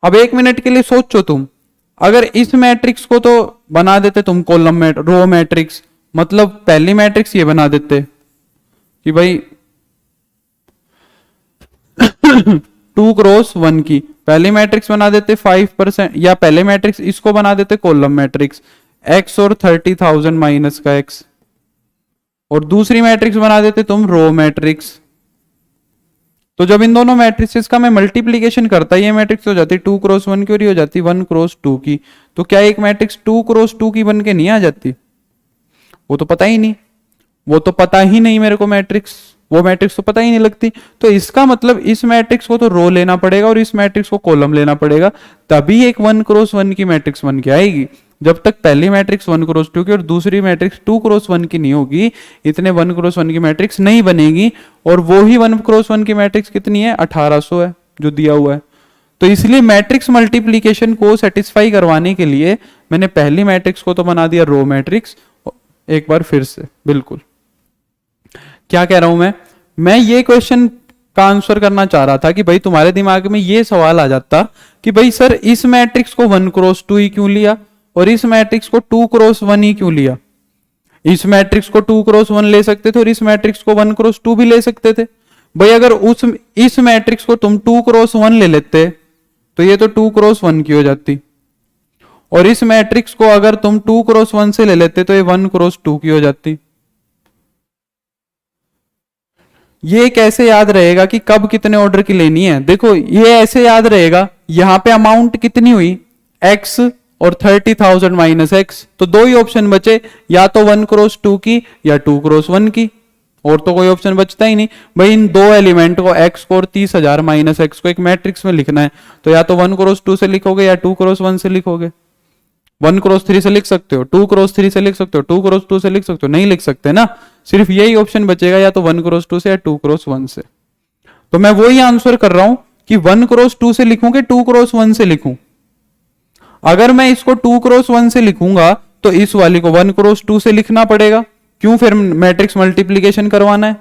Speaker 1: अब 1 मिनट के लिए सोचो तुम, अगर इस मैट्रिक्स को तो बना देते तुम कॉलम में रो मैट्रिक्स, मतलब पहली मैट्रिक्स ये बना देते कि भाई 2 क्रॉस 1 की पहली मैट्रिक्स बना देते 5%, या पहले मैट्रिक्स इसको बना देते कॉलम मैट्रिक्स एक्स और 30,000 माइनस का एक्स, और दूसरी मैट्रिक्स बना देते तुम रो मैट्रिक्स। तो जब इन दोनों मैट्रिक्स का मैं मल्टीप्लीकेशन करता, ये मैट्रिक्स हो जाती 2 क्रॉस 1 की और ये हो जाती 1 क्रॉस 2 की। तो क्या एक मैट्रिक्स 2 क्रॉस 2 की बन के नहीं आ जाती? वो तो पता ही नहीं, वो तो पता ही नहीं मेरे को मैट्रिक्स, वो मैट्रिक्स तो पता ही नहीं लगती। तो इसका मतलब इस मैट्रिक्स को तो रो लेना पड़ेगा और इस मैट्रिक्स को कॉलम लेना पड़ेगा, तभी एक 1 क्रॉस 1 की मैट्रिक्स बन के आएगी। जब तक पहली मैट्रिक्स 1 क्रॉस 2 की और दूसरी मैट्रिक्स 2 क्रॉस 1 की नहीं होगी, इतने 1 क्रॉस 1 की मैट्रिक्स नहीं बनेगी। और वो ही 1 क्रॉस 1 की मैट्रिक्स कितनी है, 1800 है जो दिया हुआ है। तो इसलिए मैट्रिक्स मल्टीप्लीकेशन को सेटिस्फाई करवाने के लिए मैंने पहली मैट्रिक्स को तो बना दिया रो मैट्रिक्स। एक बार फिर से, बिल्कुल क्या कह रहा हूं मैं ये क्वेश्चन का आंसर करना चाह रहा था कि भाई तुम्हारे दिमाग में ये सवाल आ जाता कि भाई सर इस मैट्रिक्स को 1 क्रॉस 2 ही क्यों लिया और इस मैट्रिक्स को 2 क्रॉस 1 ही क्यों लिया। इस मैट्रिक्स को 2x1 ले सकते थे और इस मैट्रिक्स को 1x2 भी ले सकते थे। भाई अगर इस मैट्रिक्स को तुम 2x1 ले लेते तो ये तो 2x1 की हो जाती, और इस मैट्रिक्स को अगर तुम 2x1 से ले लेते तो ये 1x2 की हो जाती। ये कैसे याद रहेगा कि कब कितने ऑर्डर की लेनी है? देखो ये ऐसे याद रहेगा, यहां पे अमाउंट कितनी हुई x और 30,000 माइनस एक्स, तो दो ही ऑप्शन बचे, या तो 1x2 की या 2x1 की, और तो कोई ऑप्शन बचता ही नहीं। भाई इन दो एलिमेंट को x को और 30,000 माइनस एक्स को एक मैट्रिक्स में लिखना है, तो या तो 1x2 से लिखोगे या 2x1 से लिखोगे। 1x3 से लिख सकते हो, 2x3 से लिख सकते हो, 2x2 से लिख सकते हो, नहीं लिख सकते ना, सिर्फ यही ऑप्शन बचेगा, या तो 1x2 से या 2x1 से। तो मैं वही आंसर कर रहा हूं कि 1x2 से लिखूं कि 2x1 से लिखूं। अगर मैं इसको 2x1 से लिखूंगा तो इस वाली को 1x2 से लिखना पड़ेगा, क्यों? फिर मैट्रिक्स मल्टीप्लीकेशन करवाना है,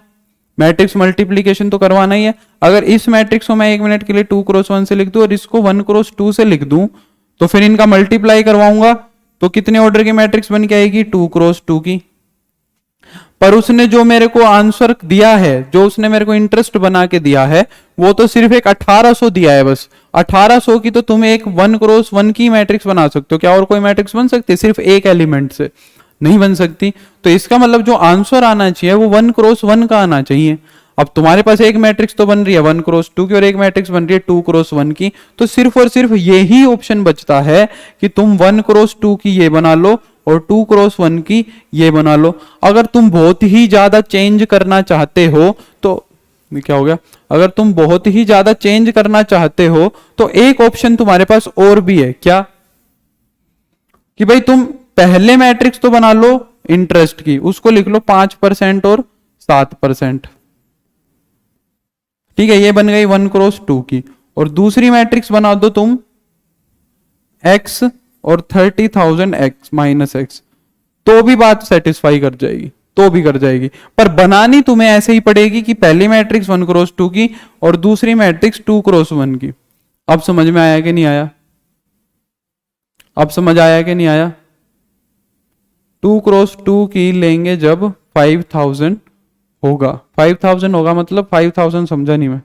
Speaker 1: मैट्रिक्स मल्टीप्लीकेशन तो करवाना ही है। अगर इस मैट्रिक्स को मैं 1 मिनट के लिए 2x1 से लिख दूं और इसको 1x2 से लिख दूं, तो फिर इनका मल्टीप्लाई करवाऊंगा तो कितने ऑर्डर की मैट्रिक्स बन के आएगी? 2x2 की। पर उसने जो मेरे को आंसर दिया है, जो उसने मेरे को इंटरेस्ट बना के दिया है, वो तो सिर्फ एक 1800 दिया है बस। 1800 की तो तुम एक 1x1 की मैट्रिक्स बना सकते हो, क्या और कोई मैट्रिक्स बन सकती है सिर्फ एक एलिमेंट से? नहीं बन सकती। तो इसका मतलब जो आंसर आना चाहिए वो 1x1 का आना चाहिए। अब तुम्हारे पास एक मैट्रिक्स तो बन रही है 1x2 की और एक मैट्रिक्स बन रही है 2x1 की, तो सिर्फ और सिर्फ यही ऑप्शन बचता है कि तुम 1x2 की ये बना लो और 2x1 की ये बना लो। अगर तुम बहुत ही ज्यादा चेंज करना चाहते हो तो क्या हो गया, अगर तुम बहुत ही ज्यादा चेंज करना चाहते हो तो एक ऑप्शन तुम्हारे पास और भी है, क्या? कि भाई तुम पहले मैट्रिक्स तो बना लो इंटरेस्ट की, उसको लिख लो 5% और 7%, ठीक है, ये बन गई 1x2 की। और दूसरी मैट्रिक्स बना दो तुम x और 30,000 x माइनस एक्स, तो भी बात सेटिस्फाई कर जाएगी, तो भी कर जाएगी। पर बनानी तुम्हें ऐसे ही पड़ेगी कि पहली मैट्रिक्स 1x2 की और दूसरी मैट्रिक्स 2x1 की। अब समझ में आया कि नहीं आया? अब समझ आया कि नहीं आया? 2x2 की लेंगे जब 5000 होगा, 5000 होगा मतलब 5000 समझा नहीं मैं,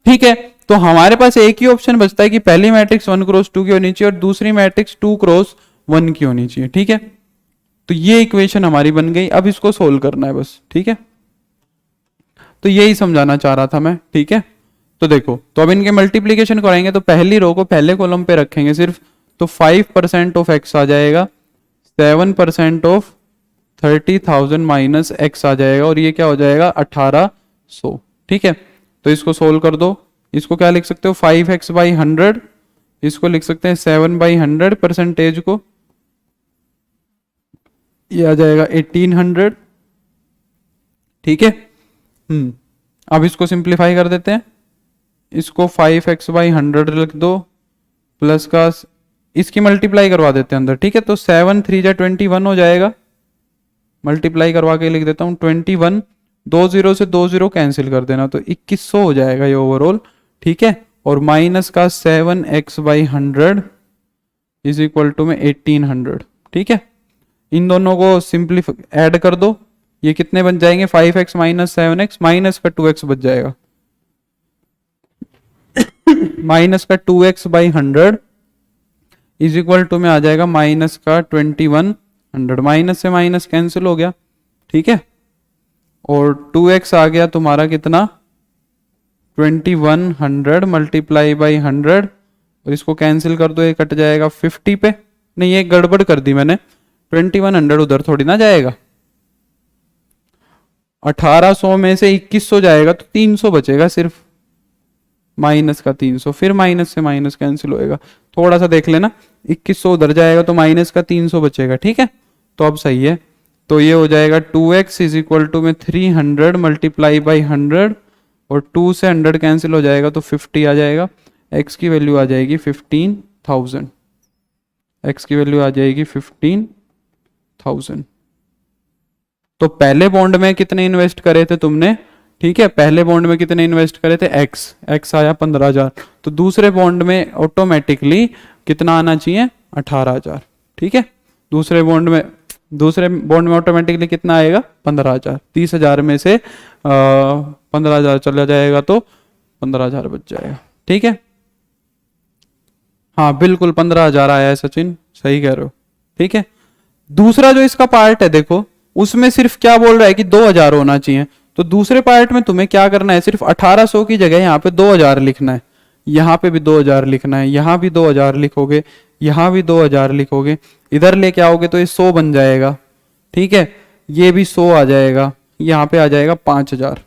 Speaker 1: ठीक है। तो हमारे पास एक ही ऑप्शन बचता है कि पहली मैट्रिक्स 1x2 की होनी चाहिए और दूसरी मैट्रिक्स 2x1 की होनी चाहिए, ठीक है। तो ये इक्वेशन हमारी बन गई, अब इसको सोल्व करना है बस, ठीक है। तो यही समझाना चाह रहा था मैं, ठीक है। तो देखो, तो अब इनके मल्टीप्लीकेशन कराएंगे तो पहली रो को पहले कॉलम पे रखेंगे सिर्फ, तो 5% ऑफ x आ जाएगा, 7% ऑफ 30,000 माइनस एक्स आ जाएगा, और ये क्या हो जाएगा 1800, ठीक है। तो इसको सोल्व कर दो, इसको क्या लिख सकते हो 5x/100, इसको लिख सकते हैं 7/100, परसेंटेज को ये आ जाएगा 1800, ठीक है। अब इसको सिंप्लीफाई कर देते हैं, इसको 5x/100 लिख दो, प्लस का इसकी मल्टीप्लाई करवा देते हैं अंदर, ठीक है। तो 7 3 जा 21 हो जाएगा, मल्टीप्लाई करवा के लिख देता हूं 21, 2 0 से 2 0 कैंसिल कर देना, तो 2100 हो जाएगा ये ओवरऑल, ठीक है। और माइनस का 7x/100 इज इक्वल टू में 1800, ठीक है। इन दोनों को सिंप्लीफाई ऐड कर दो, ये कितने बन जाएंगे 5x माइनस 7x, माइनस का 2x बच जाएगा, माइनस का 2x/100 इज इक्वल टू में आ जाएगा माइनस का 2100, माइनस से माइनस कैंसिल हो गया, ठीक है। और 2x आ गया तुम्हारा कितना 2100 मल्टीप्लाई बाई 100, और इसको कैंसिल कर दो, ये कट जाएगा 50 पे, नहीं ये गड़बड़ कर दी मैंने, 2100 उधर थोड़ी ना जाएगा, 1800 में से 2100 जाएगा तो 300 बचेगा सिर्फ, माइनस का 300, फिर माइनस से माइनस कैंसिल होएगा, थोड़ा सा देख लेना, 2100 उधर जाएगा तो माइनस का 300 बचेगा, ठीक है। तो अब सही है, तो ये हो जाएगा 2x इज इक्वल टू में 300 मल्टीप्लाई बाई 100, और 2 से 100 कैंसिल हो जाएगा तो 50 आ जाएगा, x की वैल्यू आ जाएगी 15,000, x की वैल्यू आ जाएगी 15,000। तो पहले बॉन्ड में कितने इन्वेस्ट करे थे तुमने, ठीक है, पहले बॉन्ड में कितने इन्वेस्ट करे थे x आया 15,000, तो दूसरे बॉन्ड में ऑटोमेटिकली कितना आना चाहिए 18,000, ठीक है। दूसरे बॉन्ड में ऑटोमेटिकली कितना आएगा 15,000। 30,000 में से 15,000 चला जाएगा तो 15,000 बच जाएगा। ठीक है, हाँ बिल्कुल 15,000 आया है सचिन, सही कह रहे हो। ठीक है, दूसरा जो इसका पार्ट है देखो, उसमें सिर्फ क्या बोल रहा है कि 2,000 होना चाहिए। तो दूसरे पार्ट में तुम्हें क्या करना है, सिर्फ 1800 की जगह यहाँ पे 2,000 लिखना है, यहाँ पे भी 2,000 लिखना है, यहाँ भी 2,000 लिखोगे, यहाँ भी 2,000 लिखोगे, इधर लेके आओगे तो ये 100 बन जाएगा। ठीक है, ये भी 100 आ जाएगा, यहाँ पे आ जाएगा 5,000।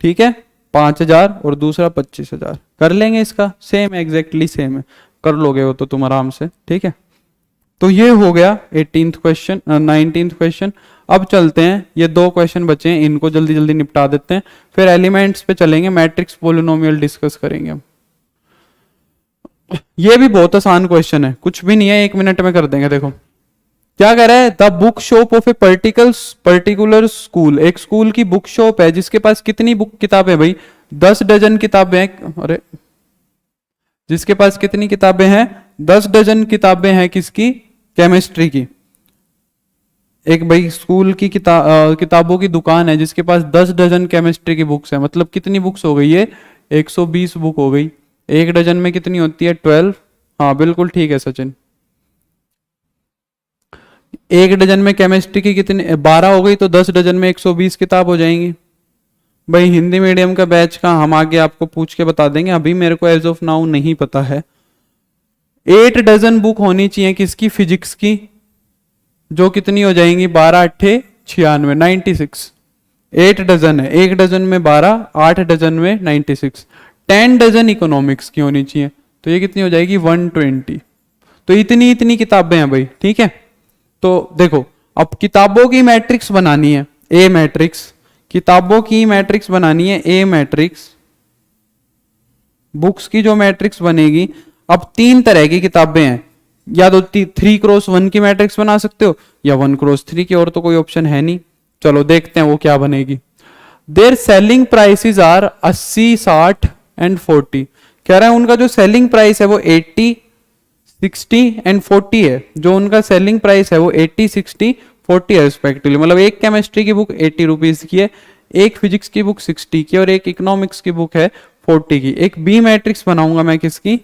Speaker 1: ठीक है, 5,000 और दूसरा 25,000 कर लेंगे। इसका सेम एग्जैक्टली सेम है, कर लोगे वो तो तुम आराम से। ठीक है, तो ये हो गया 18th क्वेश्चन 19th क्वेश्चन। अब चलते हैं, ये 2 क्वेश्चन बचे हैं, इनको जल्दी जल्दी निपटा देते हैं, फिर एलिमेंट्स पे चलेंगे, मैट्रिक्स पोलिनोमियल डिस्कस करेंगे हम। ये भी बहुत आसान क्वेश्चन है, कुछ भी नहीं है, 1 मिनट में कर देंगे। देखो क्या कह रहा है, the book shop of a particular school, एक स्कूल की बुक शॉप है जिसके पास कितनी बुक किताबें भाई 10 डजन किताबें हैं। अरे जिसके पास कितनी किताबें हैं 10 डजन किताबें हैं, किसकी, केमिस्ट्री की। एक भाई स्कूल की किताबों की दुकान है जिसके पास 10 डजन केमिस्ट्री की बुक्स है, मतलब कितनी बुक्स हो गई ये 120 बुक हो गई। 1 डजन में कितनी होती है 12। हाँ बिल्कुल ठीक है सचिन, 1 डजन में केमिस्ट्री की कितनी 12 हो गई, तो 10 डजन में 120 किताब हो जाएंगी। भाई हिंदी मीडियम का बैच का हम आगे आपको पूछ के बता देंगे, अभी मेरे को एज ऑफ नाउ नहीं पता है। 8 डजन बुक होनी चाहिए किसकी, फिजिक्स की, जो कितनी हो जाएंगी 12 8 96 96। 8 डजन है, 1 डजन में 12, 8 डजन में 96। 10 डजन इकोनॉमिक्स की होनी चाहिए, तो ये कितनी हो जाएगी 120। तो इतनी इतनी किताबें हैं भाई। ठीक है, तो देखो अब किताबों की मैट्रिक्स बनानी है, ए मैट्रिक्स, किताबों की मैट्रिक्स बनानी है ए मैट्रिक्स, बुक्स की जो मैट्रिक्स बनेगी। अब 3 तरह की किताबें हैं, या तो 3x1 की मैट्रिक्स बना सकते हो, या 1x3 की, और तो कोई ऑप्शन है नहीं। चलो देखते हैं वो क्या बनेगी। Their selling prices are 80 60 and 40। कह रहा है उनका जो सेलिंग प्राइस है वो 80 60 एंड 40 है। जो उनका सेलिंग प्राइस है वो 80 60 40 है रिस्पेक्टिवली। मतलब एक केमिस्ट्री की बुक 80 रुपीज की है, एक फिजिक्स की बुक 60 की, और एक इकोनॉमिक्स की बुक है 40 की। एक बी मैट्रिक्स बनाऊंगा मैं किसकी,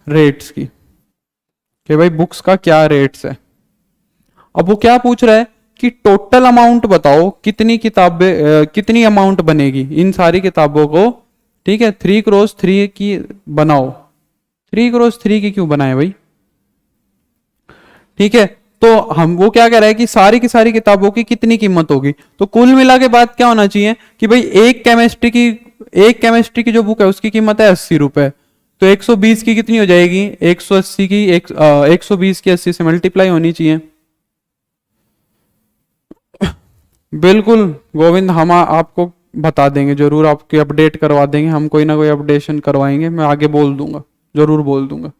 Speaker 1: रेट्स की, कि भाई बुक्स का क्या रेट्स है। अब वो क्या पूछ रहा है कि टोटल अमाउंट बताओ, कितनी किताबें कितनी अमाउंट बनेगी इन सारी किताबों को। ठीक है, 3x3 की बनाओ। 3x3 की क्यों बनाए भाई। ठीक है, तो हम वो क्या कह रहा है कि सारी की सारी किताबों की कितनी कीमत होगी। तो कुल मिला के बाद क्या होना चाहिए कि भाई एक केमिस्ट्री की जो बुक है उसकी कीमत है 80 रुपए, तो 120 की कितनी हो जाएगी 180 की 120 की 80 से मल्टीप्लाई होनी चाहिए। बिल्कुल गोविंद, हम आपको बता देंगे, जरूर आपकी अपडेट करवा देंगे हम, कोई ना कोई अपडेशन करवाएंगे, मैं आगे बोल दूंगा, जरूर बोल दूंगा।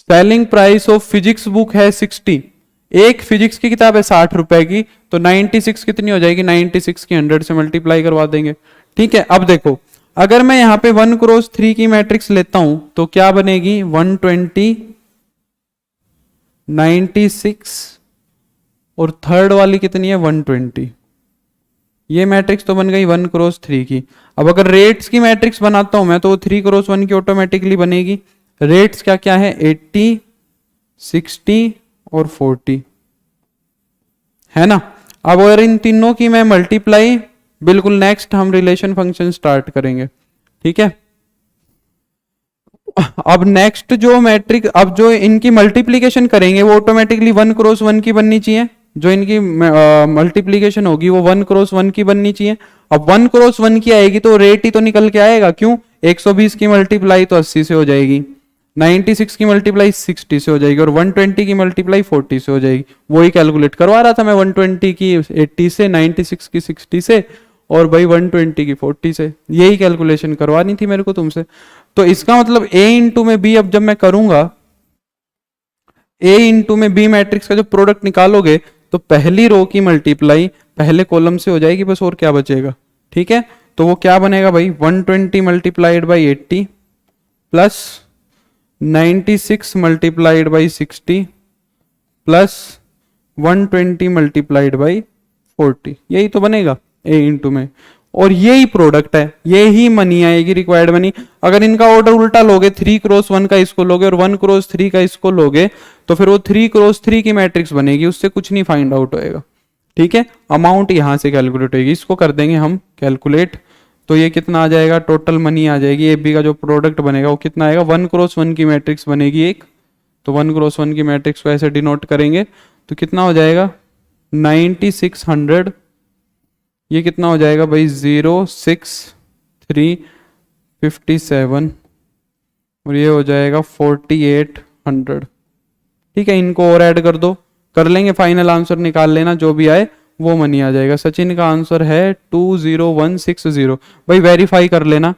Speaker 1: Selling price of physics book है 60, एक फिजिक्स की किताब है 60 रुपए की, तो 96 कितनी हो जाएगी 96 की 100 से मल्टीप्लाई करवा देंगे। ठीक है, अब देखो अगर मैं यहाँ पे 1x3 की मैट्रिक्स लेता हूं तो क्या बनेगी 120 96 और थर्ड वाली कितनी है 120। ये मैट्रिक्स तो बन गई 1x3 की। अब अगर रेट्स की मैट्रिक्स बनाता हूं मैं तो 3x1 की ऑटोमेटिकली बनेगी। रेट्स क्या क्या है 80 60 और 40 है ना। अब अगर इन तीनों की मैं मल्टीप्लाई, बिल्कुल नेक्स्ट हम रिलेशन फंक्शन स्टार्ट करेंगे। ठीक है, अब नेक्स्ट जो मैट्रिक, अब जो इनकी मल्टीप्लीकेशन करेंगे वो ऑटोमेटिकली 1x1 की बननी चाहिए। जो इनकी मल्टीप्लीकेशन होगी वो 1x1 की बननी चाहिए। अब 1x1 की आएगी तो रेट ही तो निकल के आएगा, क्यों 120 की मल्टीप्लाई तो 80 से हो जाएगी, 96 की मल्टीप्लाई 60 से हो जाएगी, और 120 की मल्टीप्लाई 40 से हो जाएगी। वही कैलकुलेट करवा रहा था मैं, 120 की 80 से, 96 की 60 से, और भाई 120 की 40 से, यही कैलकुलेशन करवानी थी मेरे को तुमसे। तो इसका मतलब a इंटू में b, अब जब मैं करूंगा a इंटू में b मैट्रिक्स का जो प्रोडक्ट निकालोगे तो पहली रो की मल्टीप्लाई पहले कॉलम से हो जाएगी बस, और क्या बचेगा। ठीक है, तो वो क्या बनेगा भाई 120 multiplied by 80 plus 96 multiplied by 60 plus 120 multiplied by 40, यही तो बनेगा a इंटू में, और यही प्रोडक्ट है, यही मनी आएगी रिक्वायर्ड मनी। अगर इनका ऑर्डर उल्टा लोगे, 3x1 का इसको लोगे और 1x3 का इसको लोगे, तो फिर वो 3x3 की मैट्रिक्स बनेगी, उससे कुछ नहीं फाइंड आउट होएगा। ठीक है, अमाउंट यहां से कैलकुलेट होगी, इसको कर देंगे हम कैलकुलेट। तो ये कितना आ जाएगा, टोटल मनी आ जाएगी ए बी का जो प्रोडक्ट बनेगा वो कितना आएगा, 1x1 की मैट्रिक्स बनेगी एक, तो 1x1 की मैट्रिक्स को ऐसे डिनोट करेंगे तो कितना हो जाएगा 9600, ये कितना हो जाएगा भाई 06357, और ये हो जाएगा 4800। ठीक है, इनको और ऐड कर दो, कर लेंगे, फाइनल आंसर निकाल लेना, जो भी आए वो मनी आ जाएगा। सचिन का आंसर है 20160। भाई वेरीफाई कर लेना,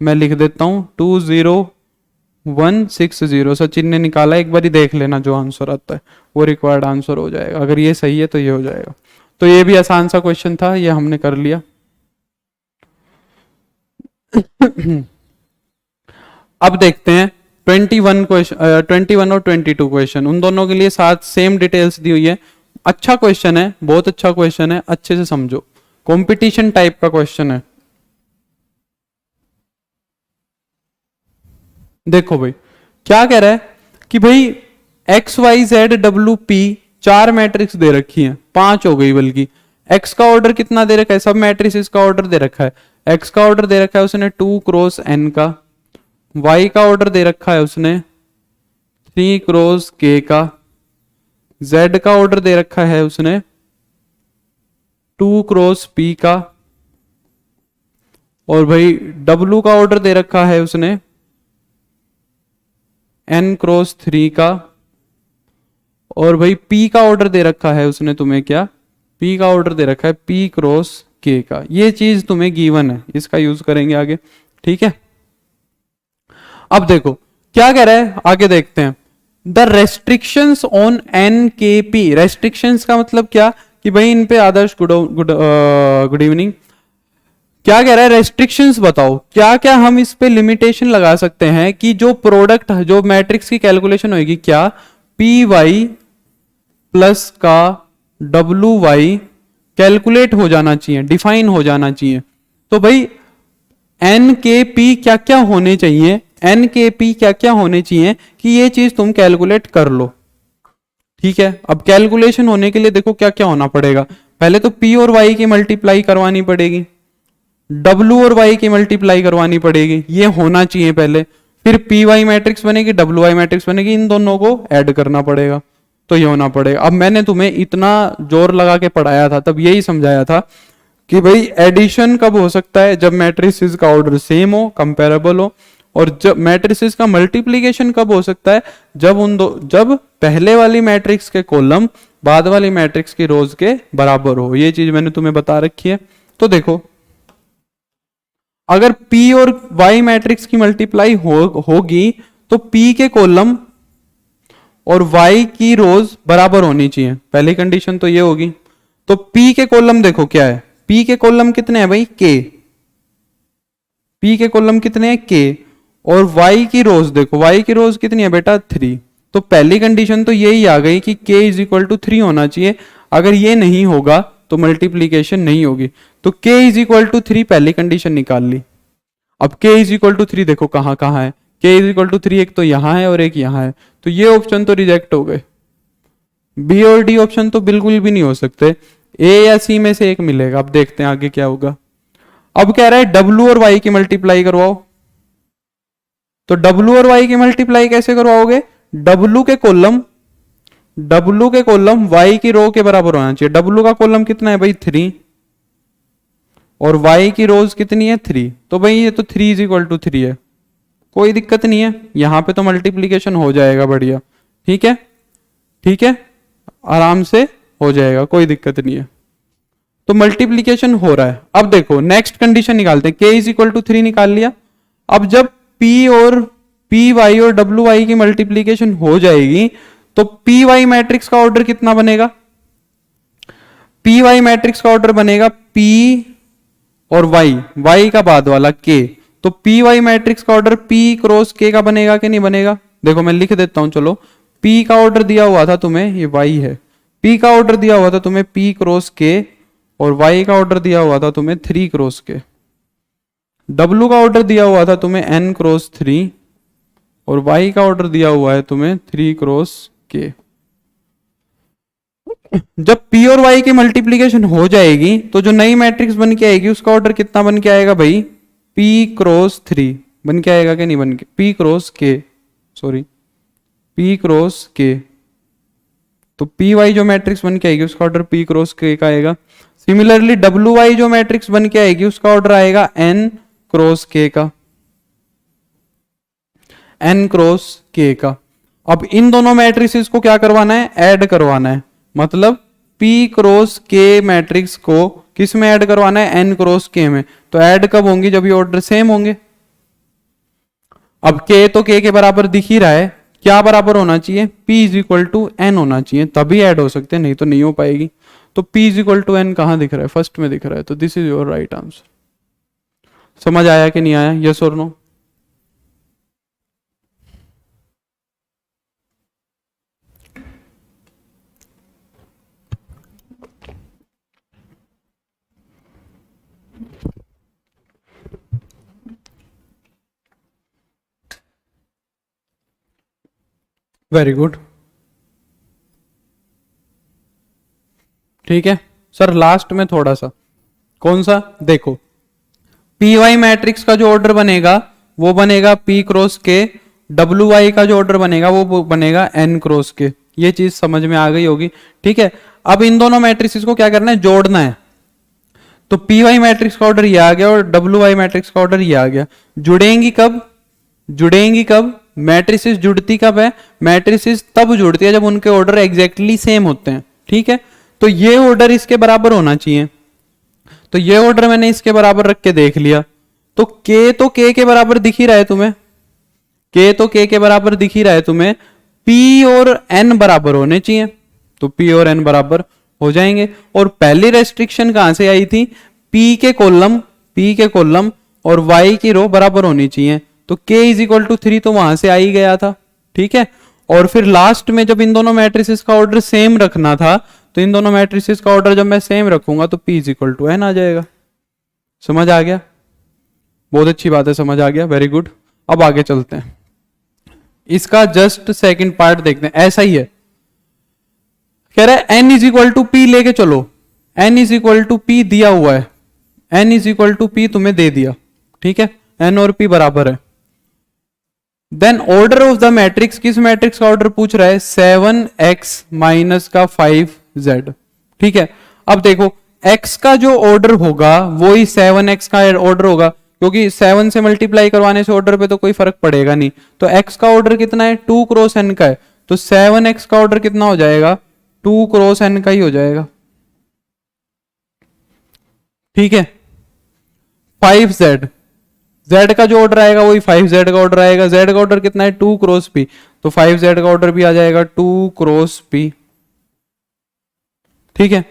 Speaker 1: मैं लिख देता हूं 20160 सचिन ने निकाला, एक बार ही देख लेना, जो आंसर आता है वो रिक्वायर्ड आंसर हो जाएगा। अगर ये सही है तो ये हो जाएगा। तो ये भी आसान सा क्वेश्चन था, ये हमने कर लिया। अब देखते हैं 21 और 22 क्वेश्चन, उन दोनों के लिए साथ सेम डिटेल्स दी हुई है। अच्छा क्वेश्चन है, बहुत अच्छा क्वेश्चन है, अच्छे से समझो, कंपटीशन टाइप का क्वेश्चन है। देखो भाई क्या कह रहा है कि भाई X Y Z W P 4 matrix दे रखी है, 5 हो गई बल्कि। एक्स का ऑर्डर कितना दे रखा है, सब मैट्रिक्स का ऑर्डर दे रखा है। एक्स का ऑर्डर दे रखा है उसने 2x n का, वाई का ऑर्डर दे रखा है उसने 3x k का, जेड का ऑर्डर दे रखा है उसने 2x p का, और भाई डब्ल्यू का ऑर्डर दे रखा है उसने n×3 का, और भाई p का ऑर्डर दे रखा है उसने तुम्हें क्या, p का ऑर्डर दे रखा है p×k का। ये चीज तुम्हें गिवन है, इसका यूज करेंगे आगे। ठीक है, अब देखो क्या कह रहा है, आगे देखते हैं। The restrictions on NKP, restrictions का मतलब क्या कि भाई इन पे आदर्श गुड इवनिंग, क्या कह रहा है, रेस्ट्रिक्शंस बताओ, क्या क्या हम इस पे लिमिटेशन लगा सकते हैं कि जो प्रोडक्ट, जो मैट्रिक्स की कैलकुलेशन होगी, क्या PY प्लस का WY कैलकुलेट हो जाना चाहिए, डिफाइन हो जाना चाहिए। तो भाई NKP क्या क्या होने चाहिए, NKP क्या क्या होने चाहिए कि ये चीज तुम कैलकुलेट कर लो। ठीक है, अब कैलकुलेशन होने के लिए देखो क्या क्या होना पड़ेगा। पहले तो P और Y की मल्टीप्लाई करवानी पड़ेगी, W और Y की मल्टीप्लाई करवानी पड़ेगी, ये होना चाहिए पहले। फिर PY मैट्रिक्स बनेगी, WY मैट्रिक्स बनेगी, इन दोनों को ऐड करना पड़ेगा, तो ये होना पड़ेगा। अब मैंने तुम्हें इतना जोर लगा के पढ़ाया था, तब यही समझाया था कि भाई एडिशन कब हो सकता है, जब मैट्रिसेस का ऑर्डर सेम हो, कंपेरेबल हो। और जब मैट्रिसेस का मल्टीप्लीकेशन कब हो सकता है, जब पहले वाली मैट्रिक्स के कॉलम बाद वाली मैट्रिक्स की रोज के बराबर हो। ये चीज मैंने तुम्हें बता रखी है। तो देखो अगर P और Y मैट्रिक्स की मल्टीप्लाई होगी तो P के कॉलम और Y की रोज बराबर होनी चाहिए, पहली कंडीशन तो ये होगी। तो P के कॉलम देखो क्या है, P के कॉलम कितने हैं भाई, K, P के कॉलम कितने हैं K, और Y की रोज देखो, Y की रोज कितनी है बेटा 3। तो पहली कंडीशन तो यही आ गई कि K इज इक्वल टू 3 होना चाहिए। अगर ये नहीं होगा तो मल्टीप्लीकेशन नहीं होगी। तो K इज इक्वल टू 3 पहली कंडीशन निकाल ली। अब K इज इक्वल टू 3 देखो कहां कहां है, K इज इक्वल टू 3 एक तो यहां है और एक यहां है, तो ये ऑप्शन तो रिजेक्ट हो गए। बी और डी ऑप्शन तो बिल्कुल भी नहीं हो सकते, ए या सी में से एक मिलेगा। अब देखते हैं आगे क्या होगा। अब कह रहा है W और Y की मल्टीप्लाई करवाओ। तो W और Y की मल्टीप्लाई कैसे करवाओगे, W के कॉलम Y की रो के बराबर होना चाहिए। W का कॉलम कितना है भाई 3, और Y की रोज कितनी है 3। तो भाई ये तो 3 इज इक्वल टू 3 है, कोई दिक्कत नहीं है, यहां पे तो मल्टीप्लीकेशन हो जाएगा बढ़िया। ठीक है, ठीक है, आराम से हो जाएगा, कोई दिक्कत नहीं है। तो मल्टीप्लीकेशन हो रहा है। अब देखो नेक्स्ट कंडीशन निकालते हैं, K इज इक्वल टू 3 निकाल लिया। अब जब P और PY और WY की मल्टीप्लीकेशन हो जाएगी तो PY मैट्रिक्स का ऑर्डर कितना बनेगा, PY मैट्रिक्स का ऑर्डर बनेगा P और Y का बाद वाला K। तो PY मैट्रिक्स का ऑर्डर P क्रॉस K का बनेगा कि नहीं बनेगा, देखो मैं लिख देता हूं, चलो पी का ऑर्डर दिया हुआ था तुम्हें, ये वाई है, पी का ऑर्डर दिया हुआ था तुम्हें पी क्रॉस के, और वाई का ऑर्डर दिया हुआ था तुम्हें 3 क्रॉस के। डब्लू का ऑर्डर दिया हुआ था तुम्हें एन क्रॉस 3, और वाई का ऑर्डर दिया हुआ है तुम्हें 3 क्रॉस के। जब पी और वाई की मल्टीप्लीकेशन हो जाएगी तो जो नई मैट्रिक्स बन के आएगी उसका ऑर्डर कितना बन के आएगा भाई, पी क्रॉस 3 बन के आएगा कि नहीं बन के, पी क्रॉस के, सॉरी पी क्रॉस के। तो पी वाई जो मैट्रिक्स बन के आएगी उसका ऑर्डर पी क्रॉस के का आएगा। सिमिलरली डब्ल्यू वाई जो मैट्रिक्स बन के आएगी उसका ऑर्डर आएगा एन क्रॉस के का, एन क्रॉस के का। अब इन दोनों मैट्रिक्स को क्या करवाना है, ऐड करवाना है, मतलब P क्रॉस के मैट्रिक्स को किस में ऐड करवाना है, N क्रॉस के में। तो ऐड कब होंगी, जब ये ऑर्डर सेम होंगे। अब K तो K के बराबर दिख ही रहा है, क्या बराबर होना चाहिए, P is equal to N होना चाहिए, तभी ऐड हो सकते हैं, नहीं तो नहीं हो पाएगी। तो P is equal to N कहां दिख रहा है, फर्स्ट में दिख रहा है, तो this is your right answer. समझ आया कि नहीं आया, यस और नो? वेरी गुड, ठीक है सर। लास्ट में थोड़ा सा, कौन सा, देखो पी वाई मैट्रिक्स का जो ऑर्डर बनेगा वो बनेगा पी क्रॉस के, डब्ल्यू वाई का जो ऑर्डर बनेगा वो बनेगा एन क्रॉस के। ये चीज समझ में आ गई होगी, ठीक है। अब इन दोनों मैट्रिक्स को क्या करना है, जोड़ना है। तो पी वाई मैट्रिक्स का ऑर्डर ये आ गया और डब्ल्यू वाई मैट्रिक्स का ऑर्डर ये आ गया। जुड़ेंगी कब, जुड़ेंगी कब, मैट्रिसेस जुड़ती कब है, मैट्रिसेस तब जुड़ती है जब उनके ऑर्डर एग्जैक्टली सेम होते हैं, ठीक है। तो ये ऑर्डर इसके बराबर होना चाहिए, तो ये ऑर्डर मैंने इसके बराबर रख के देख लिया। तो K के बराबर दिख ही रहा है तुम्हें, K तो K के बराबर दिख ही रहा है तुम्हें, P और N बराबर होने चाहिए, तो P और N बराबर हो जाएंगे। और पहली रेस्ट्रिक्शन कहां से आई थी, P के कॉलम और Y की रो बराबर होनी चाहिए, तो K इज इक्वल टू 3 तो वहां से आ ही गया था, ठीक है। और फिर लास्ट में जब इन दोनों मैट्रिसेस का ऑर्डर सेम रखना था, तो इन दोनों मैट्रिसेस का ऑर्डर जब मैं सेम रखूंगा तो P is equal to N आ जाएगा। समझ आ गया, बहुत अच्छी बात है, समझ आ गया, वेरी गुड। अब आगे चलते हैं, इसका जस्ट सेकंड पार्ट देखते हैं। ऐसा ही है, कह रहा है n is equal to P लेके चलो, n is equal to P दिया हुआ है, n is equal to P तुम्हें दे दिया, ठीक है, n और p बराबर है। Then order of the matrix, किस मैट्रिक्स का ऑर्डर पूछ रहा है, 7x माइनस का 5z, ठीक है। अब देखो x का जो ऑर्डर होगा वो ही 7x का ऑर्डर होगा, क्योंकि 7 से मल्टीप्लाई करवाने से ऑर्डर पे तो कोई फर्क पड़ेगा नहीं। तो x का ऑर्डर कितना है, 2 क्रॉस n का है, तो 7x का ऑर्डर कितना हो जाएगा, 2 क्रॉस n का ही हो जाएगा, ठीक है। 5z, z का जो ऑर्डर आएगा वही 5z का ऑर्डर आएगा, z का ऑर्डर कितना है, 2 क्रॉस p, तो 5z का ऑर्डर भी आ जाएगा 2 क्रॉस p, ठीक है।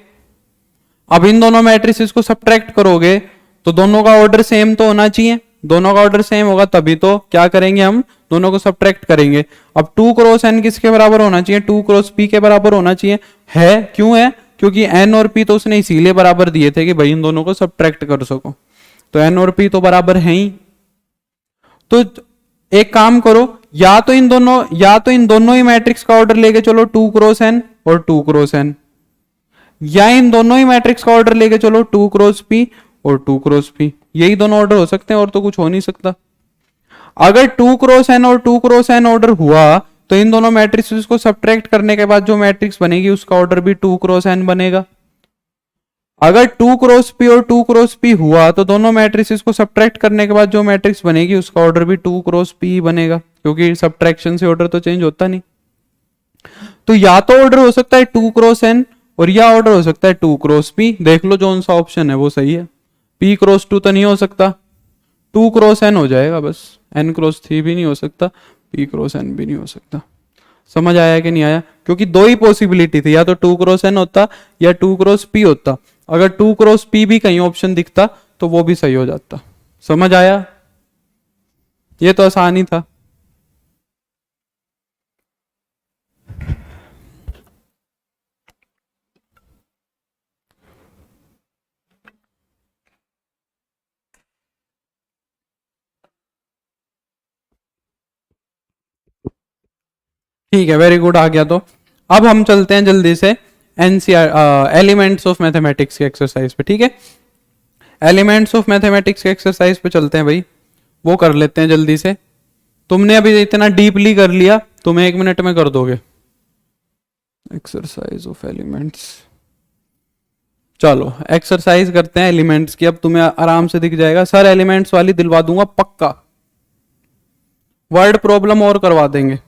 Speaker 1: अब इन दोनों मैट्रिसेस को सब्ट्रैक्ट करोगे तो दोनों का ऑर्डर सेम तो होना चाहिए, दोनों का ऑर्डर सेम होगा तभी तो क्या करेंगे, हम दोनों को सब्ट्रैक्ट करेंगे। अब 2 क्रॉस n किसके बराबर होना चाहिए, 2 क्रॉस p के बराबर होना चाहिए, है क्यों है, क्योंकि n और p तो उसने इसीलिए बराबर दिए थे कि भाई इन दोनों को सब्ट्रैक्ट कर सको, तो n और p तो बराबर है ही। तो एक काम करो, या तो इन दोनों ही मैट्रिक्स का ऑर्डर लेके चलो 2 क्रॉस n और 2 क्रॉस n, या इन दोनों ही मैट्रिक्स का ऑर्डर लेके चलो 2 क्रॉस p और 2 क्रॉस p, यही दोनों ऑर्डर हो सकते हैं और तो कुछ हो नहीं सकता। अगर 2 क्रॉस n और 2 क्रॉस n ऑर्डर हुआ तो इन दोनों मैट्रिक्स को सब्ट्रैक्ट करने के बाद जो मैट्रिक्स बनेगी उसका ऑर्डर भी 2 क्रॉस n बनेगा। अगर 2 क्रॉस p और 2 क्रॉस p हुआ तो दोनों मैट्रिक्स को सब्ट्रैक्ट करने के बाद जो मैट्रिक्स बनेगी उसका ऑर्डर भी 2 क्रॉस p बनेगा, क्योंकि सब्ट्रैक्शन से ऑर्डर तो चेंज होता नहीं। तो या तो ऑर्डर हो सकता है 2 क्रॉस n और या ऑर्डर हो सकता है 2 क्रॉस p, देख लो जो सा ऑप्शन है वो सही है। p क्रॉस 2 तो नहीं हो सकता, 2 क्रॉस n हो जाएगा बस, n क्रॉस 3 भी नहीं हो सकता, p क्रॉस n भी नहीं हो सकता। समझ आया कि नहीं आया, क्योंकि दो ही पॉसिबिलिटी थी, या तो 2 क्रॉस n होता या 2 क्रॉस p होता। अगर 2 क्रॉस p भी कहीं ऑप्शन दिखता तो वो भी सही हो जाता। समझ आया, ये तो आसान ही था। ठीक है, वेरी गुड, आ गया। तो अब हम चलते हैं जल्दी से एनसीआर एलिमेंट्स ऑफ मैथमेटिक्स के एक्सरसाइज पे। ठीक है, एलिमेंट्स ऑफ मैथमेटिक्स के एक्सरसाइज पे चलते हैं भाई, वो कर लेते हैं जल्दी से। तुमने अभी इतना डीपली कर लिया, तुम 1 मिनट में कर दोगे। एक्सरसाइज ऑफ एलिमेंट्स, चलो एक्सरसाइज करते हैं एलिमेंट्स की। अब तुम्हें आराम से दिख जाएगा, सर एलिमेंट्स वाली दिलवा दूंगा पक्का। वर्ड प्रॉब्लम और करवा देंगे,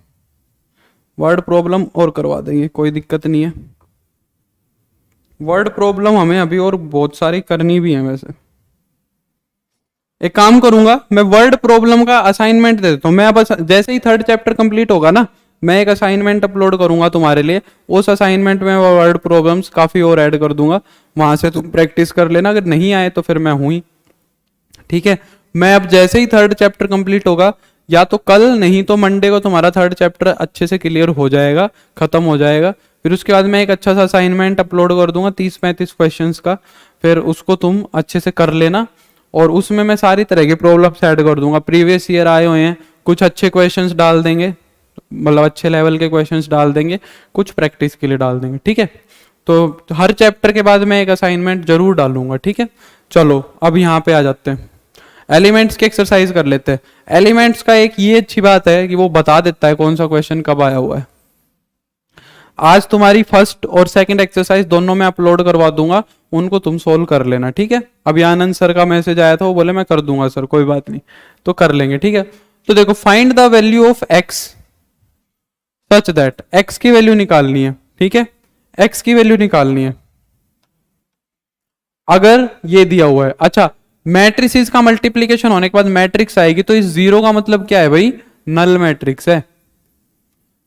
Speaker 1: वर्ड प्रॉब्लम और करवा देंगे, कोई दिक्कत नहीं है। वर्ड प्रॉब्लम हमें अभी और बहुत सारी करनी भी है। वैसे एक काम करूंगा, मैं वर्ड प्रॉब्लम का असाइनमेंट दे देता हूं। मैं अब जैसे ही 3rd चैप्टर कंप्लीट होगा ना, मैं एक असाइनमेंट अपलोड करूंगा तुम्हारे लिए। उस असाइनमेंट में वर्ड प्रॉब्लम्स काफी और ऐड कर दूंगा, वहां से तुम प्रैक्टिस कर लेना। अगर नहीं आए तो फिर मैं हूं ही। ठीक है, मैं अब जैसे ही 3rd चैप्टर कंप्लीट होगा, या तो कल नहीं तो मंडे को तुम्हारा 3rd चैप्टर अच्छे से क्लियर हो जाएगा, खत्म हो जाएगा। फिर उसके बाद मैं एक अच्छा सा असाइनमेंट अपलोड कर दूंगा 30-35 क्वेश्चंस का, फिर उसको तुम अच्छे से कर लेना। और उसमें मैं सारी तरह के प्रॉब्लम्स ऐड कर दूंगा, प्रीवियस ईयर आए हुए हैं, कुछ अच्छे क्वेश्चंस डाल देंगे, मतलब अच्छे लेवल के क्वेश्चंस डाल देंगे, कुछ प्रैक्टिस के लिए डाल देंगे। ठीक है, तो हर चैप्टर के बाद मैं एक असाइनमेंट जरूर डालूंगा। ठीक है, चलो अब यहाँ पे आ जाते हैं, एलिमेंट्स की एक्सरसाइज कर लेते हैं। एलिमेंट्स का एक ये अच्छी बात है कि वो बता देता है कौन सा क्वेश्चन कब आया हुआ है। आज तुम्हारी 1st और 2nd एक्सरसाइज दोनों में अपलोड करवा दूंगा, उनको तुम सोल्व कर लेना। ठीक है, अभी आनंद सर का मैसेज आया था, वो बोले मैं कर दूंगा सर, कोई बात नहीं, तो कर लेंगे। ठीक है, तो देखो, find the value of x such that, x की वैल्यू निकालनी है। ठीक है, एक्स की वैल्यू निकालनी है अगर ये दिया हुआ है। अच्छा, मैट्रिसेस का मल्टीप्लीकेशन होने के बाद मैट्रिक्स आएगी, तो इस 0 का मतलब क्या है भाई? नल मैट्रिक्स है।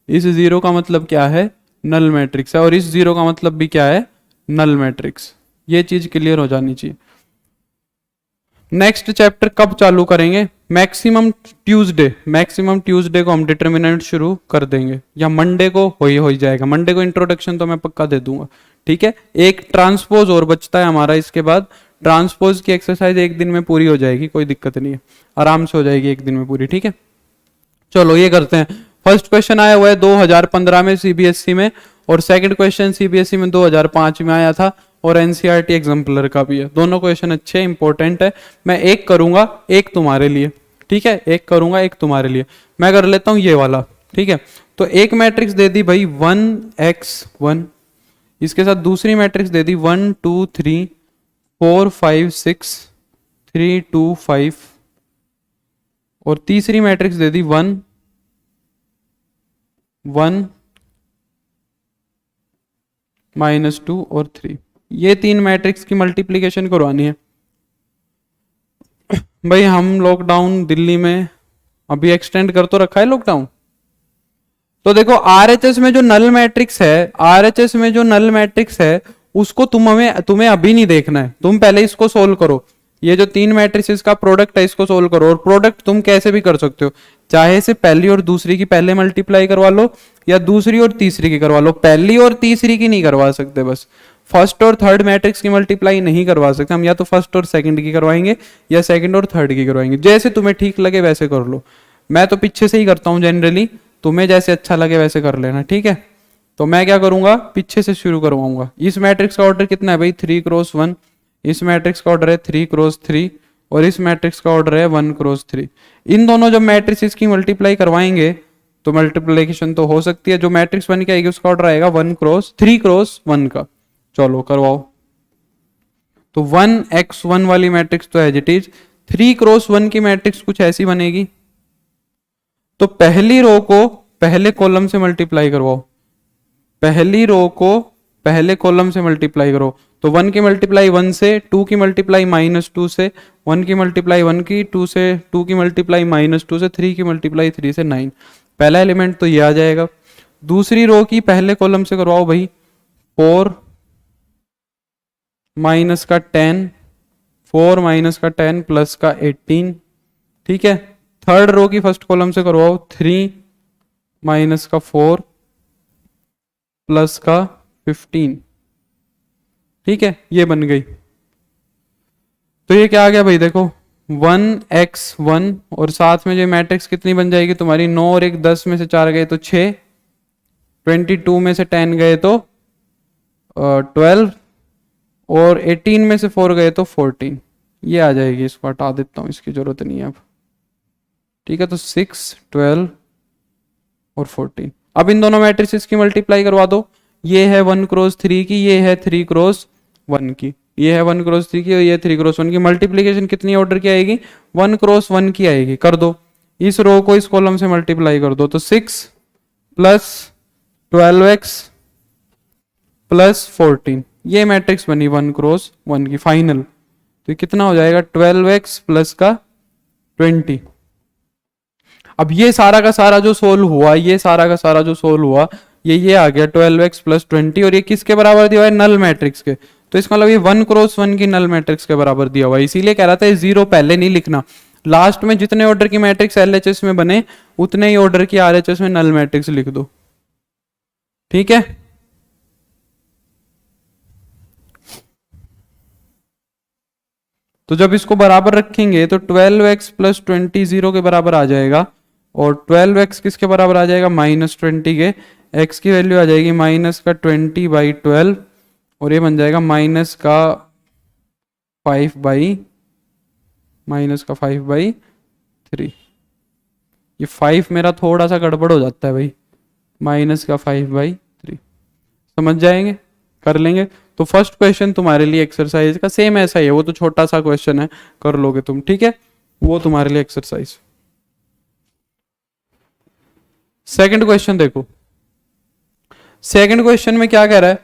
Speaker 1: इस 0 का मतलब क्या है? नल मैट्रिक्स है। और इस 0 का मतलब भी क्या है? Null matrix. ये चीज क्लियर हो जानी चाहिए। नेक्स्ट चैप्टर कब चालू करेंगे? मैक्सिमम ट्यूसडे, मैक्सिमम ट्यूसडे को हम डिटर्मिनेंट शुरू कर देंगे, या मंडे को हो ही जाएगा। मंडे को इंट्रोडक्शन तो मैं पक्का दे दूंगा। ठीक है, एक ट्रांसपोज और बचता है हमारा, इसके बाद ट्रांसपोज की एक्सरसाइज 1 दिन में पूरी हो जाएगी, कोई दिक्कत नहीं है, आराम से हो जाएगी 1 दिन में पूरी। ठीक है, चलो ये करते हैं। फर्स्ट क्वेश्चन आया हुआ है 2015 में सीबीएसई में, और सेकंड क्वेश्चन सीबीएसई में 2005 में आया था, और एनसीईआरटी एग्जाम्पलर का भी है। दोनों क्वेश्चन अच्छे इंपॉर्टेंट है। मैं एक करूंगा, एक तुम्हारे लिए। ठीक है, एक करूंगा, एक तुम्हारे लिए। मैं कर लेता हूं ये वाला। ठीक है, तो एक मैट्रिक्स दे दी भाई 1x1, इसके साथ दूसरी मैट्रिक्स दे दी 1 2 3 4 5 6 3 2 5, और तीसरी मैट्रिक्स दे दी 1 1 -2 और 3। ये 3 मैट्रिक्स की मल्टीप्लीकेशन करवानी है भाई। हम लॉकडाउन दिल्ली में अभी एक्सटेंड कर तो रखा है लॉकडाउन। तो देखो, आरएचएस में जो नल मैट्रिक्स है, आरएचएस में जो नल मैट्रिक्स है, उसको तुम्हें अभी नहीं देखना है, तुम पहले इसको सोल्व करो। ये जो 3 मैट्रिसेस का प्रोडक्ट है, इसको सोल्व करो। और प्रोडक्ट तुम कैसे भी कर सकते हो, चाहे से पहली और दूसरी की पहले मल्टीप्लाई करवा लो, या दूसरी और तीसरी की करवा लो। पहली और तीसरी की नहीं करवा सकते, बस फर्स्ट और थर्ड मैट्रिक्स की मल्टीप्लाई नहीं करवा सकते हम। या तो फर्स्ट और सेकंड की करवाएंगे, या सेकंड और थर्ड की करवाएंगे, जैसे तुम्हें ठीक लगे वैसे कर लो। मैं तो पीछे से ही करता हूँ जनरली, तुम्हें जैसे अच्छा लगे वैसे कर लेना। ठीक है, तो मैं क्या करूंगा, पीछे से शुरू करवाऊंगा। इस मैट्रिक्स का ऑर्डर कितना है भाई? 3 क्रॉस 1। इस मैट्रिक्स का ऑर्डर है 3 क्रॉस 3, और इस मैट्रिक्स का ऑर्डर है 1 क्रॉस 3। इन दोनों जब मैट्रिक्स की मल्टीप्लाई करवाएंगे तो मल्टीप्लीकेशन तो हो सकती है। जो मैट्रिक्स 1 की आएगी उसका ऑर्डर आएगा 3 क्रॉस 1 का। चलो करवाओ। तो 1x1 वाली मैट्रिक्स तो एज इट इज। 3 क्रॉस 1 की मैट्रिक्स कुछ ऐसी बनेगी। तो पहली रो को पहले कॉलम से मल्टीप्लाई करवाओ, पहली रो को पहले कॉलम से मल्टीप्लाई करो। तो 1 की मल्टीप्लाई 1 से, 2 की मल्टीप्लाई -2 से, 1 की मल्टीप्लाई 1 की 2 से, 2 की मल्टीप्लाई -2 से, 3 की मल्टीप्लाई 3 से 9। पहला एलिमेंट तो ये आ जाएगा। दूसरी रो की पहले कॉलम से करवाओ भाई, 4 माइनस का 10, 4 माइनस का 10 प्लस का 18। ठीक है, थर्ड रो की फर्स्ट कॉलम से करवाओ, 3 माइनस का 4 प्लस का 15। ठीक है, ये बन गई। तो ये क्या आ गया भाई? देखो 1x1, और साथ में जो मैट्रिक्स कितनी बन जाएगी तुम्हारी? 9 और 1 10 में से 4 गए तो 6, 22 में से 10 गए तो 12, और 18 में से 4 गए तो 14, ये आ जाएगी। इसको हटा देता हूँ, इसकी जरूरत नहीं है अब। ठीक है, तो 6, 12 और 14। अब इन दोनों मैट्रिसेस की मल्टीप्लाई करवा दो। ये है 1 क्रॉस 3 की, ये है 3 क्रॉस 1 की, ये है 1 क्रॉस 3 की और ये 3 क्रॉस 1 की। मल्टीप्लीकेशन कितनी ऑर्डर की आएगी? 1 क्रॉस 1 की आएगी। कर दो, इस रो को इस कॉलम से मल्टीप्लाई कर दो, तो 6 प्लस 12x प्लस 14, ये मैट्रिक्स बनी 1 क्रॉस 1 की फाइनल। तो कितना हो जाएगा? 12x प्लस का 20। अब ये सारा का सारा जो सोल्व हुआ, ये सारा का सारा जो सोल्व हुआ, ये आ गया 12x प्लस 20, और ये किसके बराबर दिया हुआ है? नल मैट्रिक्स के। तो इसका मतलब ये 1 क्रॉस 1 की नल मैट्रिक्स के बराबर दिया हुआ है। इसीलिए कह रहा था जीरो पहले नहीं लिखना, लास्ट में जितने ऑर्डर की मैट्रिक्स एलएचएस में बने उतने ही ऑर्डर की आरएचएस में नल मैट्रिक्स लिख दो। ठीक है, तो जब इसको बराबर रखेंगे तो 12x प्लस 20 0 के बराबर आ जाएगा, और 12x किसके बराबर आ जाएगा? -20 के। x की वैल्यू आ जाएगी -20/12, और ये बन जाएगा -5/3। ये 5 मेरा थोड़ा सा गड़बड़ हो जाता है भाई, -5/3 समझ जाएंगे, कर लेंगे। तो फर्स्ट क्वेश्चन तुम्हारे लिए एक्सरसाइज का सेम ऐसा ही है, वो तो छोटा सा क्वेश्चन है, कर लोगे तुम। ठीक है, वो तुम्हारे लिए एक्सरसाइज। सेकंड क्वेश्चन देखो, सेकंड क्वेश्चन में क्या कह रहा है?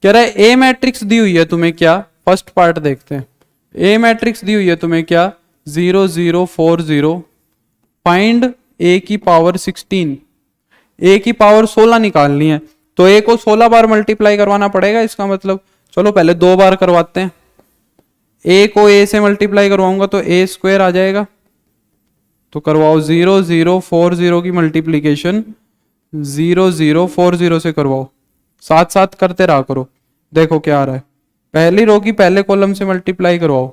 Speaker 1: कह रहा है ए मैट्रिक्स दी हुई है तुम्हें क्या? फर्स्ट पार्ट देखते हैं। ए मैट्रिक्स दी हुई है तुम्हें क्या? 0 0 4 0, फाइंड ए की पावर 16। ए की पावर 16 निकालनी है, तो ए को 16 बार मल्टीप्लाई करवाना पड़ेगा। इसका मतलब चलो पहले 2 बार करवाते हैं। ए को ए से मल्टीप्लाई करवाऊंगा तो ए स्क्वायर आ जाएगा, तो करवाओ। 0 0 4 0 की मल्टीप्लीकेशन 0 0 4 0 से करवाओ, साथ साथ करते रहा करो। देखो क्या आ रहा है, पहली रो की पहले कॉलम से मल्टीप्लाई करवाओ।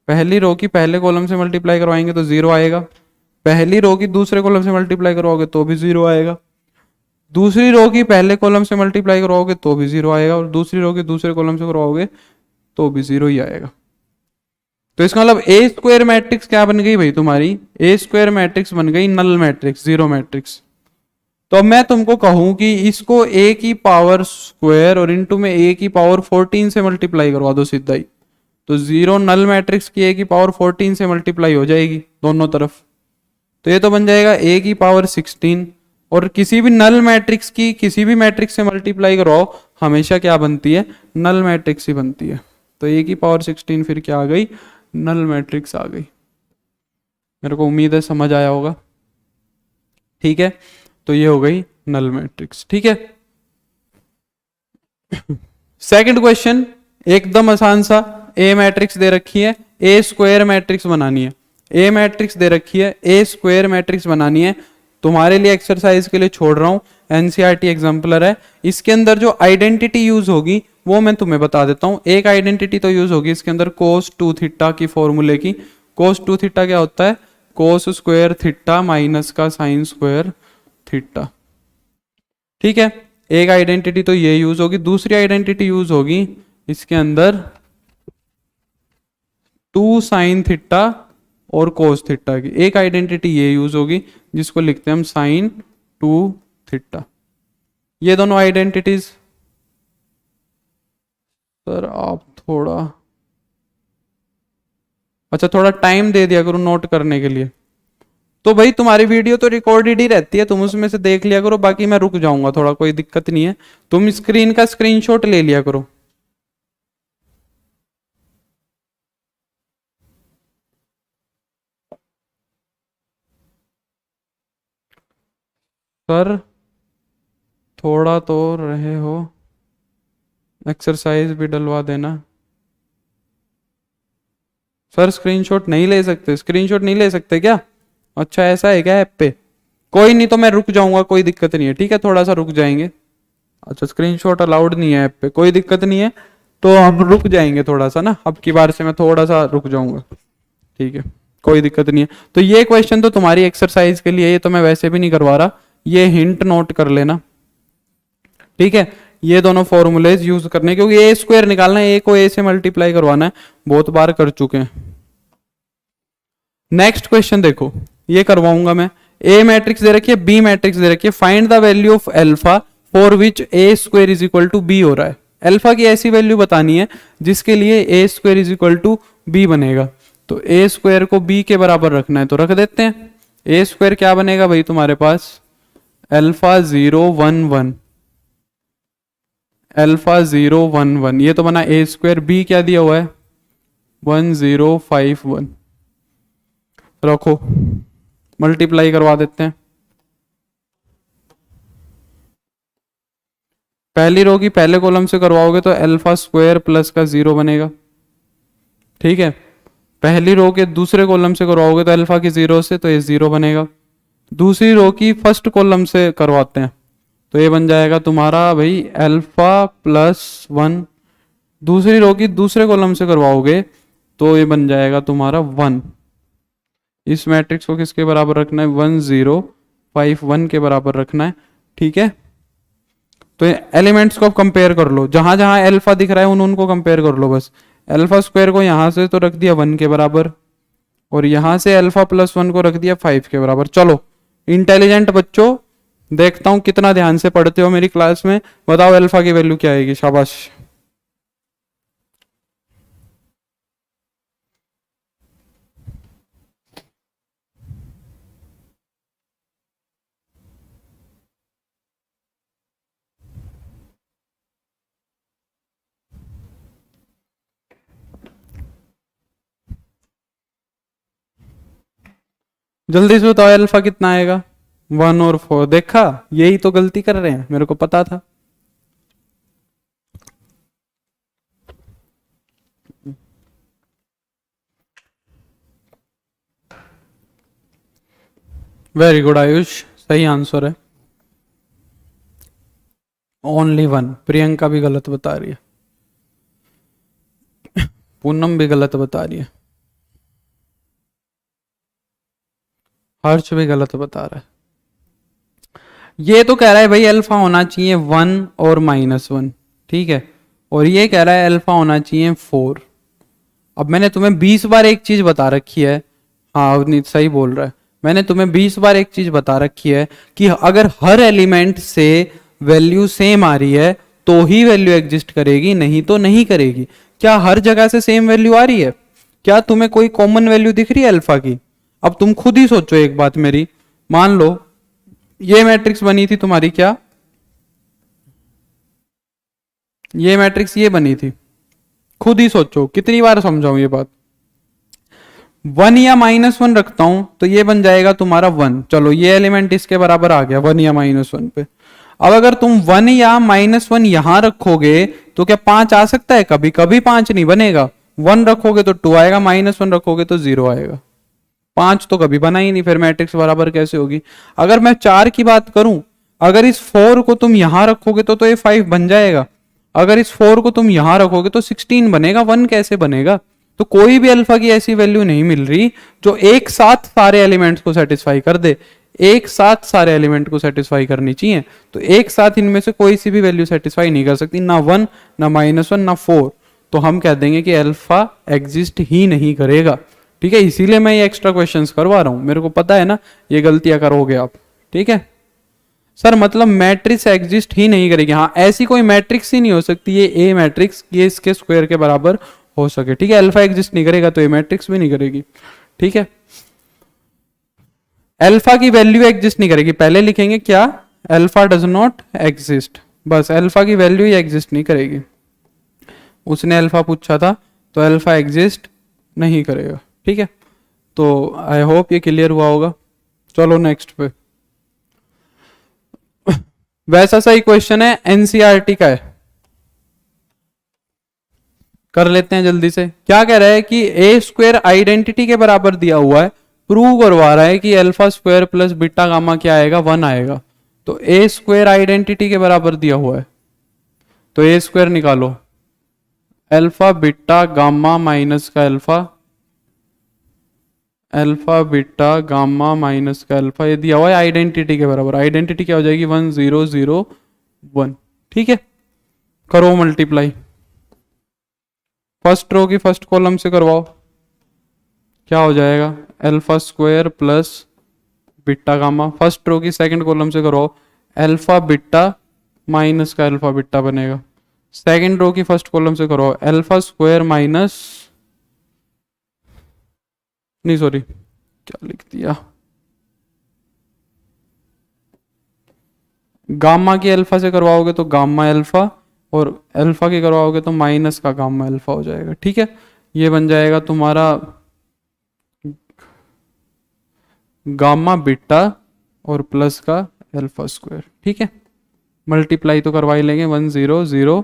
Speaker 1: पहली रो की पहले कॉलम से मल्टीप्लाई करवाएंगे तो 0 आएगा। पहली रो की दूसरे कॉलम से मल्टीप्लाई करवाओगे तो भी 0 आएगा। दूसरी रो की पहले कॉलम से मल्टीप्लाई करवाओगे तो भी 0 आएगा, और दूसरी रो की दूसरे कॉलम से करवाओगे तो भी 0 ही आएगा। तो इसका मतलब ए स्क्वायर मैट्रिक्स क्या बन गई भाई तुम्हारी? ए स्क्वायर मैट्रिक्स बन गई नल मैट्रिक्स, जीरो मैट्रिक्स। तो अब मैं तुमको कहूं कि इसको ए की पावर स्क्वायर और इनटू में ए की पावर 14 से मल्टीप्लाई करवा दो सीधा ही, तो जीरो नल मैट्रिक्स की ए की पावर 14 से मल्टीप्लाई हो जाएगी दोनों तरफ। तो ये तो बन जाएगा ए की पावर 16, और किसी भी नल मैट्रिक्स की किसी भी मैट्रिक्स से मल्टीप्लाई करवाओ हमेशा क्या बनती है? नल मैट्रिक्स ही बनती है। तो ए की पावर 16 फिर क्या आ गई? नल मैट्रिक्स आ गई। मेरे को उम्मीद है समझ आया होगा। ठीक है, तो ये हो गई नल मैट्रिक्स। ठीक है, सेकंड क्वेश्चन एकदम आसान सा। ए मैट्रिक्स दे रखी है, ए स्क्वायर मैट्रिक्स बनानी है। ए मैट्रिक्स दे रखी है, ए स्क्वायर मैट्रिक्स बनानी है। तुम्हारे लिए एक्सरसाइज के लिए छोड़ रहा हूं, एनसीईआरटी एग्जाम्पलर है। इसके अंदर जो आइडेंटिटी यूज होगी वो मैं तुम्हें बता देता हूं। एक आइडेंटिटी तो यूज होगी इसके अंदर cos 2 थीटा की फॉर्मूले की। cos 2 थीटा क्या होता है? cos स्क्वायर थीटा माइनस का साइन स्क्वायर थीटा। ठीक है, एक आइडेंटिटी तो ये यूज होगी। दूसरी आइडेंटिटी यूज होगी इसके अंदर 2 साइन थीटा और कोस थीटा की। एक आइडेंटिटी ये यूज होगी जिसको लिखते हैं हम साइन 2 थीटा। ये दोनों आइडेंटिटीज सर आप थोड़ा टाइम दे दिया करो नोट करने के लिए। तो भाई तुम्हारी वीडियो तो रिकॉर्डेड ही रहती है, तुम उसमें से देख लिया करो, बाकी मैं रुक जाऊंगा थोड़ा, कोई दिक्कत नहीं है। तुम स्क्रीन का स्क्रीनशॉट ले लिया करो। सर थोड़ा तो रहे हो, एक्सरसाइज भी डलवा देना। सर स्क्रीनशॉट नहीं ले सकते? स्क्रीनशॉट नहीं ले सकते क्या? अच्छा ऐसा है क्या ऐप पे? कोई नहीं, तो मैं रुक जाऊंगा, कोई दिक्कत नहीं है। ठीक है, थोड़ा सा रुक जाएंगे। अच्छा स्क्रीनशॉट अलाउड नहीं है ऐप पे, कोई दिक्कत नहीं है, तो हम रुक जाएंगे थोड़ा सा ना। अब की बार से मैं थोड़ा सा रुक जाऊंगा। ठीक है, कोई दिक्कत नहीं है। तो ये क्वेश्चन तो तुम्हारी एक्सरसाइज के लिए, ये तो मैं वैसे भी नहीं करवा रहा, ये हिंट नोट कर लेना, ठीक है। ये दोनों फॉर्मूलेज यूज करने, क्योंकि ए स्क्वायर निकालना है, ए को ए से मल्टीप्लाई करवाना है, बहुत बार कर चुके हैं। नेक्स्ट क्वेश्चन देखो, ये करवाऊंगा मैं। ए मैट्रिक्स दे रखी है, बी मैट्रिक्स दे रखी है, find the value of alpha for which A square is equal to B हो रहा है। एल्फा की ऐसी वैल्यू बतानी है जिसके लिए A square is equal to B बनेगा। तो ए स्क्वायर को बी के बराबर रखना है, तो रख देते हैं। ए स्क्वायर क्या बनेगा भाई तुम्हारे पास, अल्फा 0 1 1, अल्फा 0 1 1, ये तो बना ए स्क्वायर। बी क्या दिया हुआ है 1051, रखो मल्टीप्लाई करवा देते हैं। पहली रो की पहले कॉलम से करवाओगे तो अल्फा स्क्वायर प्लस का 0 बनेगा, ठीक है। पहली रो के दूसरे कॉलम से करवाओगे तो अल्फा की 0 से, तो ये 0 बनेगा। दूसरी रो की फर्स्ट कॉलम से करवाते हैं तो ये बन जाएगा तुम्हारा भाई अल्फा +1। दूसरी रो की दूसरे कॉलम से करवाओगे तो ये बन जाएगा तुम्हारा 1। इस मैट्रिक्स को किसके बराबर रखना है, 1051 के बराबर रखना है, ठीक है। तो एलिमेंट्स को आप कंपेयर कर लो, जहां जहां अल्फा दिख रहा है उनको कंपेयर कर लो बस। अल्फा स्क्वायर को यहां से तो रख दिया 1 के बराबर, और यहां से अल्फा +1 को रख दिया 5 के बराबर। चलो इंटेलिजेंट बच्चों, देखता हूं कितना ध्यान से पढ़ते हो मेरी क्लास में, बताओ अल्फा की वैल्यू क्या आएगी, शाबाश। जल्दी से बताओ अल्फा कितना आएगा, 1 और 4। देखा, यही तो गलती कर रहे हैं, मेरे को पता था। वेरी गुड आयुष, सही आंसर है। ओनली 1। प्रियंका भी गलत बता रही है, पूनम भी गलत बता रही है, हर्ष भी गलत बता रहा है। ये तो कह रहा है भाई अल्फा होना चाहिए 1 और -1, ठीक है। और ये कह रहा है अल्फा होना चाहिए 4। अब मैंने तुम्हें 20 बार एक चीज बता रखी है, हाँ अवनीत सही बोल रहा है, मैंने तुम्हें 20 बार एक चीज बता रखी है कि अगर हर एलिमेंट से वैल्यू सेम आ रही है तो ही वैल्यू एग्जिस्ट करेगी, नहीं तो नहीं करेगी। क्या हर जगह से सेम वैल्यू आ रही है? क्या तुम्हें कोई कॉमन वैल्यू दिख रही है अल्फा की? अब तुम खुद ही सोचो एक बात मेरी, मान लो ये मैट्रिक्स बनी थी तुम्हारी, क्या ये मैट्रिक्स ये बनी थी, खुद ही सोचो, कितनी बार समझाऊं ये बात। 1 या -1 रखता हूं तो ये बन जाएगा तुम्हारा 1। चलो ये एलिमेंट इसके बराबर आ गया 1 या -1 पे। अब अगर तुम 1 या -1 यहां रखोगे तो क्या 5 आ सकता है? कभी कभी 5 नहीं बनेगा। 1 रखोगे तो 2 आएगा, -1 रखोगे तो 0 आएगा। 5 तो कभी बना ही नहीं, फिर मैट्रिक्स बराबर कैसे होगी? अगर मैं 4 की बात करूं, अगर इस 4 को तुम यहां रखोगे तो ये 5 बन जाएगा। अगर इस 4 को तुम यहां रखोगे तो 16 बनेगा, 1 कैसे बनेगा? तो कोई भी अल्फा की ऐसी वैल्यू नहीं मिल रही जो एक साथ सारे एलिमेंट्स को सेटिस्फाई कर दे। एक साथ सारे एलिमेंट को सेटिस्फाई करनी चाहिए, तो एक साथ इनमें से कोई सी भी वैल्यू सेटिस्फाई नहीं कर सकती, ना 1 ना -1 ना 4। तो हम कह देंगे कि अल्फा एग्जिस्ट ही नहीं करेगा, ठीक है। इसीलिए मैं ये एक्स्ट्रा क्वेश्चंस करवा रहा हूं, मेरे को पता है ना ये गलतियां करोगे आप, ठीक है सर। मतलब मैट्रिक्स एग्जिस्ट ही नहीं करेगी, हाँ ऐसी कोई मैट्रिक्स ही नहीं हो सकती ये ए मैट्रिक्स ये इसके स्क्वायर के बराबर हो सके, ठीक है। अल्फा एग्जिस्ट नहीं करेगा तो ये मैट्रिक्स भी नहीं करेगी, ठीक है। अल्फा की वैल्यू एग्जिस्ट नहीं करेगी, पहले लिखेंगे क्या, अल्फा डज नॉट एग्जिस्ट, बस अल्फा की वैल्यू ही एग्जिस्ट नहीं करेगी। उसने अल्फा पूछा था तो अल्फा एग्जिस्ट नहीं करेगा, ठीक है। तो आई होप ये क्लियर हुआ होगा। चलो नेक्स्ट पे। वैसा सही क्वेश्चन है, एनसीईआरटी का है, कर लेते हैं जल्दी से। क्या कह रहा है कि ए स्क्वायर आइडेंटिटी के बराबर दिया हुआ है, प्रूव करवा रहा है कि alpha square plus beta gamma क्या आएगा, 1 आएगा। तो ए स्क्वायर आइडेंटिटी के बराबर दिया हुआ है तो ए स्क्वायर निकालो, अल्फा बीटा गामा माइनस का alpha, alpha beta gamma minus का अल्फा, ये दिया हुआ है आइडेंटिटी के बराबर। आइडेंटिटी क्या हो जाएगी 1 0 0 1। ठीक है, करो मल्टीप्लाई, फर्स्ट रो की फर्स्ट कॉलम से करवाओ, क्या हो जाएगा alpha square plus beta gamma. First row की सेकंड कॉलम से करवाओ, अल्फा बीटा माइनस का अल्फा बीटा बनेगा। सेकंड रो की फर्स्ट कॉलम से करवाओ, अल्फा स्क्वायर माइनस, नहीं सॉरी क्या लिख दिया, गामा की अल्फा से करवाओगे तो गामा अल्फा, और अल्फा की करवाओगे तो माइनस का गामा अल्फा हो जाएगा। ठीक है, ये बन जाएगा तुम्हारा गामा बीटा और प्लस का अल्फा स्क्वायर। ठीक है, मल्टीप्लाई तो करवा ही लेंगे 1 0 0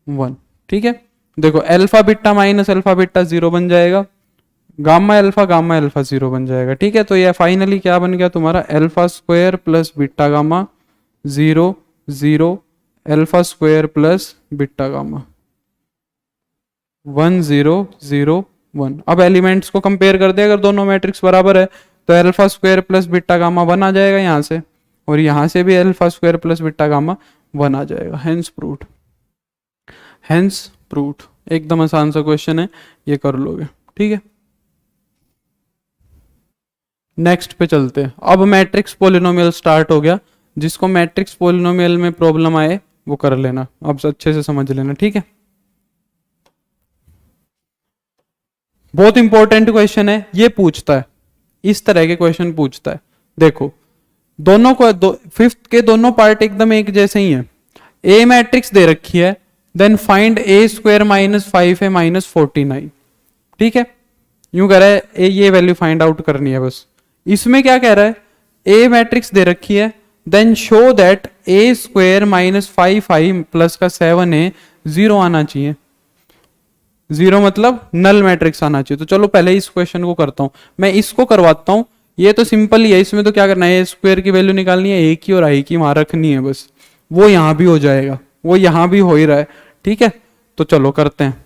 Speaker 1: 1। ठीक है, देखो alpha beta minus alpha beta 0 बन जाएगा, गामा अल्फा 0 बन जाएगा। ठीक है, तो ये फाइनली क्या बन गया तुम्हारा alpha square plus beta gamma 0 0, alpha square plus beta gamma 1 0 0 1। अब एलिमेंट्स को कंपेयर कर दे, अगर दोनों मैट्रिक्स बराबर है तो alpha square plus beta gamma 1 आ जाएगा यहाँ से, और यहाँ से भी alpha square plus beta gamma 1 आ जाएगा। Hence proved, hence proved. एकदम आसान सा क्वेश्चन है, ये कर लोगे। ठीक है, नेक्स्ट पे चलते हैं। अब मैट्रिक्स पोलिनोमियल स्टार्ट हो गया, जिसको मैट्रिक्स पोलिनोमियल में प्रॉब्लम आए वो कर लेना, अब अच्छे से समझ लेना। ठीक है, बहुत इंपॉर्टेंट क्वेश्चन है, ये पूछता है, इस तरह के क्वेश्चन पूछता है। देखो दोनों को फिफ्थ के दोनों पार्ट एकदम एक जैसे ही है। ए मैट्रिक्स दे रखी है, then find A square minus 5 minus 49। ठीक है, यूं कह रहा है ए, ये वैल्यू फाइंड आउट करनी है बस। इसमें क्या कह रहा है, ए मैट्रिक्स दे रखी है, then show that A square minus 5 plus का 7 है 0 आना चाहिए। 0 मतलब नल मैट्रिक्स आना चाहिए। तो चलो पहले इस क्वेश्चन को करता हूं, मैं इसको करवाता हूं। ये तो सिंपल ही है, इसमें तो क्या करना है, ए स्क्वायर की वैल्यू निकालनी है, ए की और आई की वहां रखनी है बस, वो यहां भी हो जाएगा, वो यहां भी हो ही रहा है। ठीक है, तो चलो करते हैं,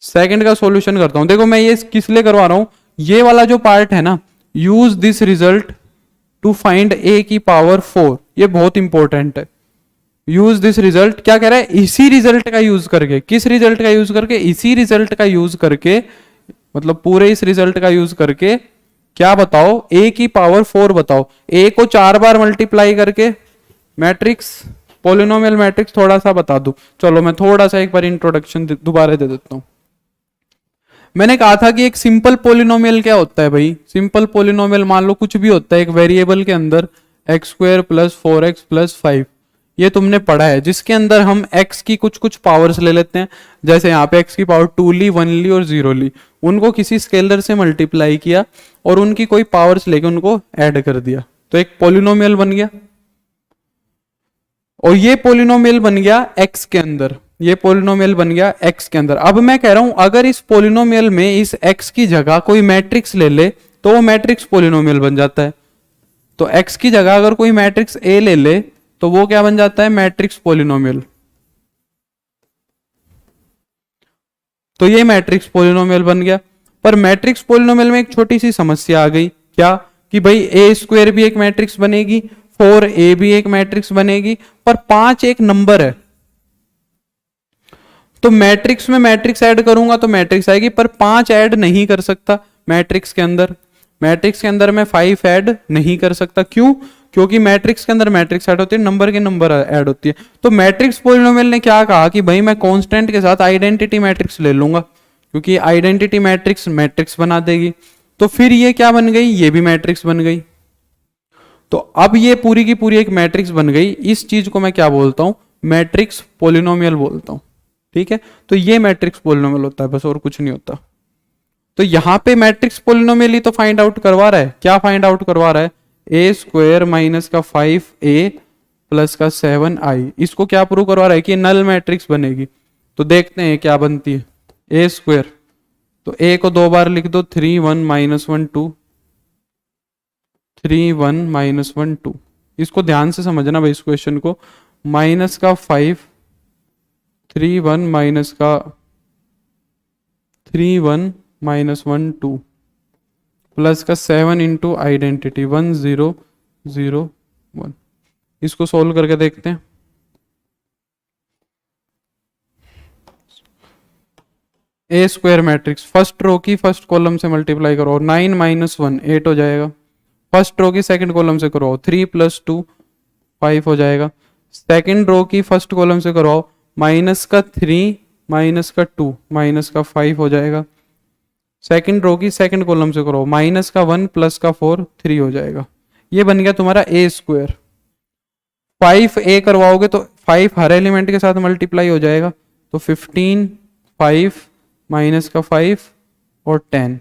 Speaker 1: सेकंड का सॉल्यूशन करता हूं। देखो मैं ये किस लिए करवा रहा हूं, ये वाला जो पार्ट है ना, use this result to find A की पावर 4, ये बहुत इंपॉर्टेंट है। यूज दिस रिजल्ट, क्या कह रहा है, इसी रिजल्ट का यूज करके, किस रिजल्ट का यूज करके, इसी रिजल्ट का यूज करके, मतलब पूरे इस रिजल्ट का यूज करके क्या बताओ, ए की पावर 4 बताओ। ए को 4 बार मल्टीप्लाई करके मैट्रिक्स पोलिनोमियल मैट्रिक्स थोड़ा सा बता दूं। चलो मैं थोड़ा सा एक बार इंट्रोडक्शन दोबारा दे देता हूं। मैंने कहा था कि एक सिंपल पोलिनोमियल क्या होता है भाई, सिंपल पोलिनोमियल मान लो कुछ भी होता है, एक वेरिएबल के अंदर x square plus 4x plus 5, ये तुमने पढ़ा है, जिसके अंदर हम x की कुछ कुछ पावर्स ले लेते हैं। जैसे यहाँ पे x की पावर 2 ली, 1 ली और 0 ली, उनको किसी स्केलर से मल्टीप्लाई किया और उनकी कोई पावर्स लेके उनको ऐड कर दिया, तो एक पोलिनोमियल बन गया। और ये पोलिनोमियल बन गया x के अंदर, ये पोलिनोमियल बन गया x के अंदर। अब मैं कह रहा हूं अगर इस पोलिनोमियल में इस x की जगह कोई मैट्रिक्स ले ले तो वो मैट्रिक्स पोलिनोमियल बन जाता है। तो x की जगह अगर कोई मैट्रिक्स a ले ले तो वो क्या बन जाता है, मैट्रिक्स पोलिनोमियल। तो ये मैट्रिक्स पोलिनोमियल बन गया। पर मैट्रिक्स पोलिनोमियल में एक छोटी सी समस्या आ गई, क्या कि भाई ए स्क्वायर भी एक मैट्रिक्स बनेगी, 4a भी एक मैट्रिक्स बनेगी, पर 5 एक नंबर है। तो मैट्रिक्स में मैट्रिक्स ऐड करूंगा तो मैट्रिक्स आएगी, पर 5 ऐड नहीं कर सकता मैट्रिक्स के अंदर। मैट्रिक्स के अंदर मैं 5 ऐड नहीं कर सकता, क्यों? क्योंकि मैट्रिक्स के अंदर मैट्रिक्स ऐड होती है, नंबर के नंबर ऐड होती है। तो मैट्रिक्स पोलिनोमियल ने क्या कहा कि भाई मैं कांस्टेंट के साथ आइडेंटिटी मैट्रिक्स ले लूंगा, क्योंकि आइडेंटिटी मैट्रिक्स मैट्रिक्स बना देगी। तो फिर ये क्या बन गई, ये भी मैट्रिक्स बन गई। तो अब ये पूरी की पूरी एक मैट्रिक्स बन गई। इस चीज को मैं क्या बोलता हूं, मैट्रिक्स पोलिनोमियल बोलता हूं। ठीक है, तो ये मैट्रिक्स पोलिनोमियल होता है बस, और कुछ नहीं होता। तो यहां पे मैट्रिक्स पोलिनोमियल ही तो फाइंड आउट करवा रहा है। क्या फाइंड आउट करवा रहा है, ए स्क्वायर माइनस का 5a प्लस का 7i। इसको क्या प्रूव करवा रहा है कि नल मैट्रिक्स बनेगी। तो देखते हैं क्या बनती है, ए स्क्वायर, तो a को 2 बार लिख दो, 3 1 माइनस 1 2, 3 1 माइनस 1 2। इसको ध्यान से समझना भाई इस क्वेश्चन को, माइनस का 5, 3 1 माइनस का 3 1 माइनस 1 2, प्लस का 7 इंटू आइडेंटिटी 1 0 0 1। इसको सोल्व करके देखते हैं। ए स्क्वायर मैट्रिक्स फर्स्ट रो की फर्स्ट कॉलम से मल्टीप्लाई करो, 9 माइनस 1 8 हो जाएगा। फर्स्ट रो की सेकंड कॉलम से करो, 3 प्लस 2 5 हो जाएगा। सेकंड रो की फर्स्ट कॉलम से करो, माइनस का 3 माइनस का 2 माइनस का 5 हो जाएगा। सेकंड रो की सेकंड कॉलम से करो, माइनस का 1 प्लस का 4 3 हो जाएगा। ये बन गया तुम्हारा ए स्क्वायर। 5 ए करवाओगे तो 5 हर एलिमेंट के साथ मल्टीप्लाई हो जाएगा, तो 15 5 माइनस का 5 और 10।